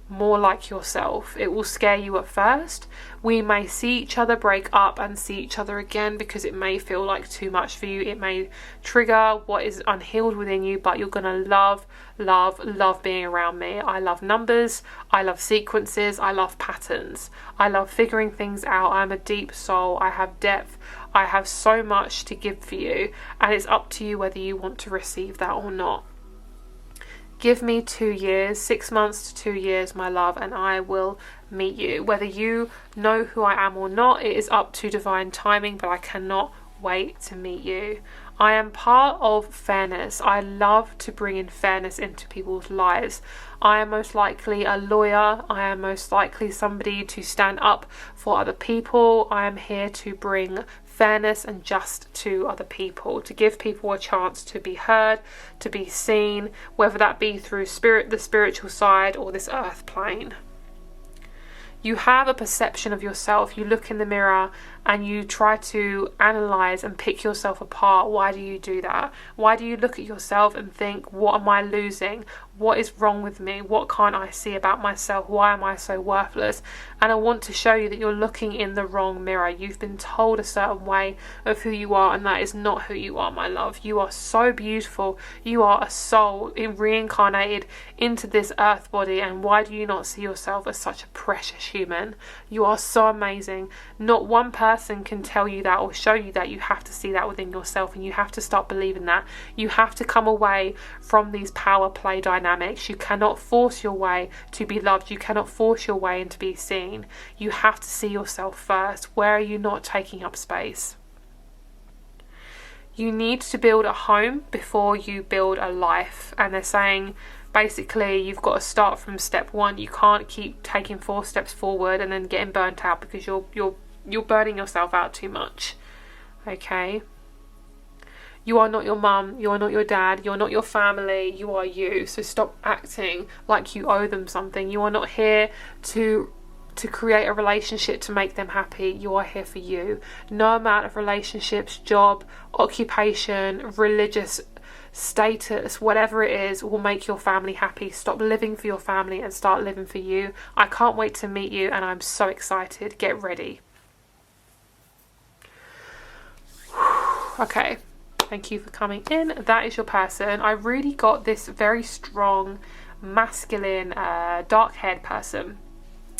more like yourself. It will scare you at first. We may see each other break up and see each other again because it may feel like too much for you. It may trigger what is unhealed within you, but you're gonna love being around me. I love numbers. I love sequences. I love patterns. I love figuring things out. I'm a deep soul. I have depth. I have so much to give for you, and it's up to you whether you want to receive that or not. Give me 2 years, 6 months to 2 years, my love, and I will meet you. Whether you know who I am or not, it is up to divine timing, but I cannot wait to meet you. I am part of fairness. I love to bring in fairness into people's lives. I am most likely a lawyer. I am most likely somebody to stand up for other people. I am here to bring fairness and just to other people, to give people a chance to be heard, to be seen, whether that be through the spiritual side or this earth plane. you have a perception of yourself. You look in the mirror and you try to analyze and pick yourself apart. Why do you do that? Why do you look at yourself and think, what am I losing? What is wrong with me? What can't I see about myself? Why am I so worthless? And I want to show you that you're looking in the wrong mirror. You've been told a certain way of who you are, and that is not who you are, my love. You are so beautiful. You are a soul reincarnated into this earth body, and why do you not see yourself as such a precious human? You are so amazing. Not one person can tell you that or show you that. You have to see that within yourself, and you have to start believing that. You have to come away from these power play dynamics. You cannot force your way to be loved. You cannot force your way into be seen. You have to see yourself first. Where are you not taking up space? You need to build a home before you build a life, and they're saying basically you've got to start from step one. You can't keep taking 4 steps forward and then getting burnt out, because you're burning yourself out too much. Okay, you are not your mum, you are not your dad, you're not your family, you are you. So stop acting like you owe them something. You are not here to create a relationship to make them happy. You are here for you. No amount of relationships, job, occupation, religious status, whatever it is, will make your family happy. Stop living for your family and start living for you. I can't wait to meet you, and I'm so excited. Get ready. Okay, thank you for coming in. That is your person. I really got this very strong, masculine, dark-haired person.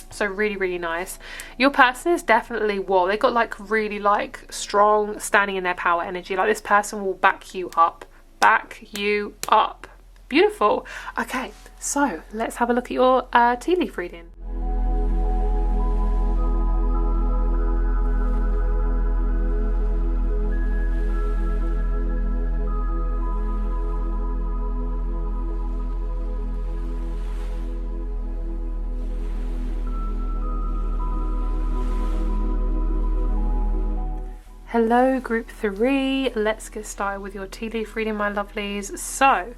So really, really nice. Your person is definitely, well, they got like really like strong standing in their power energy. Like this person will back you up. Back you up. Beautiful. Okay, so let's have a look at your tea leaf reading. Hello group 3, let's get started with your tea leaf reading, my lovelies. So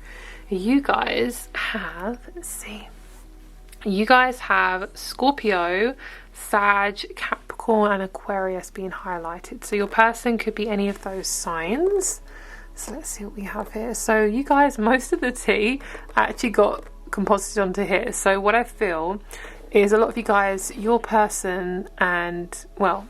you guys have, let's see, you guys have Scorpio, Sag, Capricorn and Aquarius being highlighted. So your person could be any of those signs. So let's see what we have here. So you guys, most of the tea actually got composited onto here. So what I feel is a lot of you guys, your person, and well,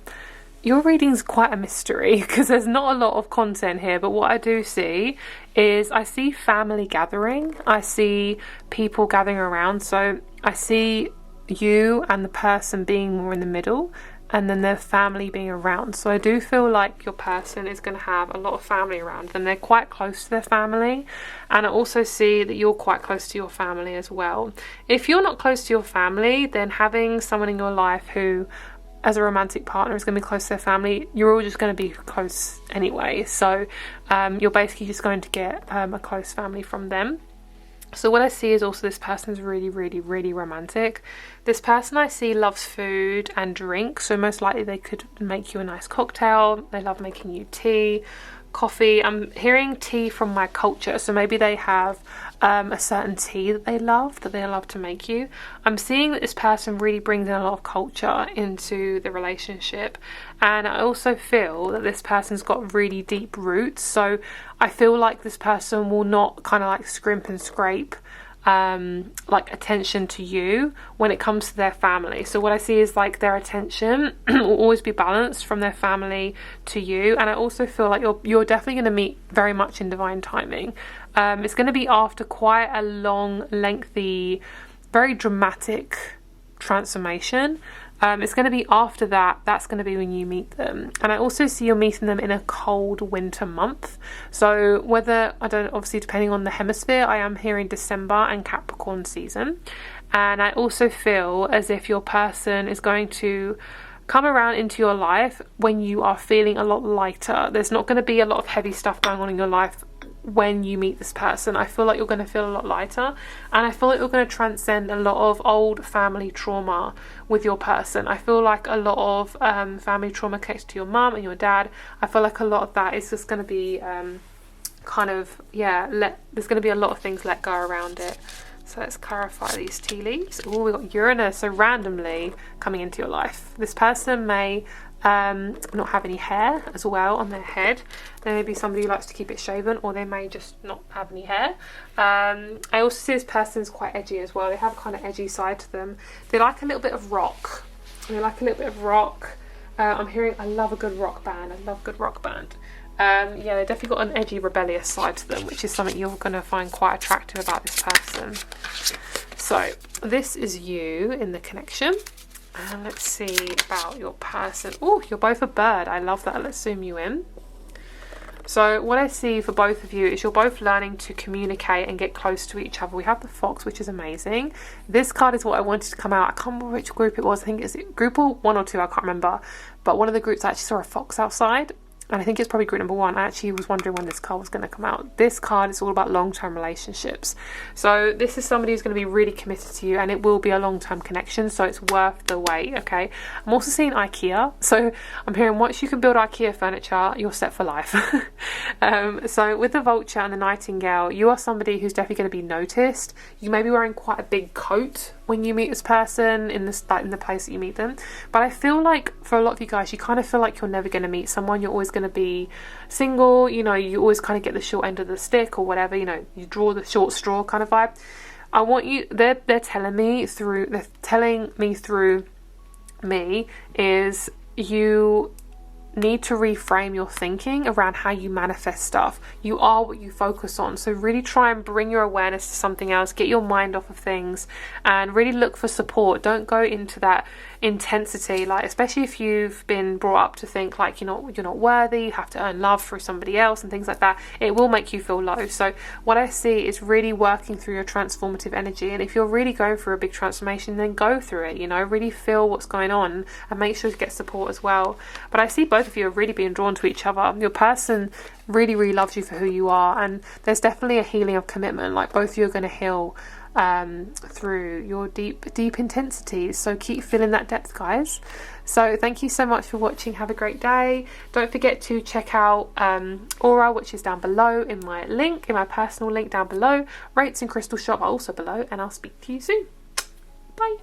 your reading's quite a mystery because there's not a lot of content here, but what I do see is I see family gathering. I see people gathering around. So I see you and the person being more in the middle, and then their family being around. So I do feel like your person is going to have a lot of family around them. They're quite close to their family. And I also see that you're quite close to your family as well. If you're not close to your family, then having someone in your life who as a romantic partner is going to be close to their family, you're all just going to be close anyway. So you're basically just going to get a close family from them. So what I see is also this person is really, really, really romantic. This person I see loves food and drink. So most likely they could make you a nice cocktail. They love making you tea, coffee. I'm hearing tea from my culture. So maybe they have a certain tea that they love to make you. I'm seeing that this person really brings in a lot of culture into the relationship, and I also feel that this person's got really deep roots. So I feel like this person will not kind of like scrimp and scrape like attention to you when it comes to their family. So what I see is like their attention will always be balanced from their family to you. And I also feel like you're definitely going to meet very much in divine timing. It's going to be after quite a long, lengthy, very dramatic transformation. It's going to be after that. That's going to be when you meet them. And I also see you're meeting them in a cold winter month. So whether, I don't, obviously depending on the hemisphere, I am hearing December and Capricorn season. And I also feel as if your person is going to come around into your life when you are feeling a lot lighter. There's not going to be a lot of heavy stuff going on in your life when you meet this person. I feel like you're going to feel a lot lighter, and I feel like you're going to transcend a lot of old family trauma with your person. I feel like a lot of family trauma connected to your mum and your dad. I feel like a lot of that is just going to be there's going to be a lot of things let go around it. So let's clarify these tea leaves. Oh, we've got Uranus, so randomly coming into your life. This person may not have any hair as well on their head. There may be somebody who likes to keep it shaven, or they may just not have any hair. I also see this person's quite edgy as well. They have a kind of edgy side to them. They like a little bit of rock. I'm hearing, I love a good rock band. Yeah, they've definitely got an edgy, rebellious side to them, which is something you're going to find quite attractive about this person. So this is you in the connection. And let's see about your person. Oh, you're both a bird. I love that. Let's zoom you in. So what I see for both of you is you're both learning to communicate and get close to each other. We have the fox, which is amazing. This card is what I wanted to come out. I can't remember which group it was. I think it's group 1 or 2. I can't remember. But one of the groups, I actually saw a fox outside. And I think it's probably group number 1. I actually was wondering when this card was going to come out. This card is all about long-term relationships. So this is somebody who's going to be really committed to you, and it will be a long-term connection, so it's worth the wait, okay? I'm also seeing IKEA. So I'm hearing once you can build IKEA furniture, you're set for life. So with the vulture and the nightingale, you are somebody who's definitely going to be noticed. You may be wearing quite a big coat when you meet this person in the place that you meet them, but I feel like for a lot of you guys, you kind of feel like you're never going to meet someone. You're always going to be single, you know, you always kind of get the short end of the stick or whatever, you know, you draw the short straw kind of vibe. I want you, they're telling me through me is you need to reframe your thinking around how you manifest stuff. You are what you focus on. So really try and bring your awareness to something else, get your mind off of things, and really look for support. Don't go into that intensity, like especially if you've been brought up to think like you're not worthy, you have to earn love through somebody else and things like that. It will make you feel low. So what I see is really working through your transformative energy, and if you're really going through a big transformation, then go through it, you know, really feel what's going on and make sure to get support as well. But I see both of you are really being drawn to each other. Your person really loves you for who you are, and there's definitely a healing of commitment. Like both of you are going to heal through your deep intensities, so keep feeling that depth, guys. So thank you so much for watching. Have a great day. Don't forget to check out Aura, which is down below in my personal link down below. Rates and crystal shop are also below, and I'll speak to you soon. Bye.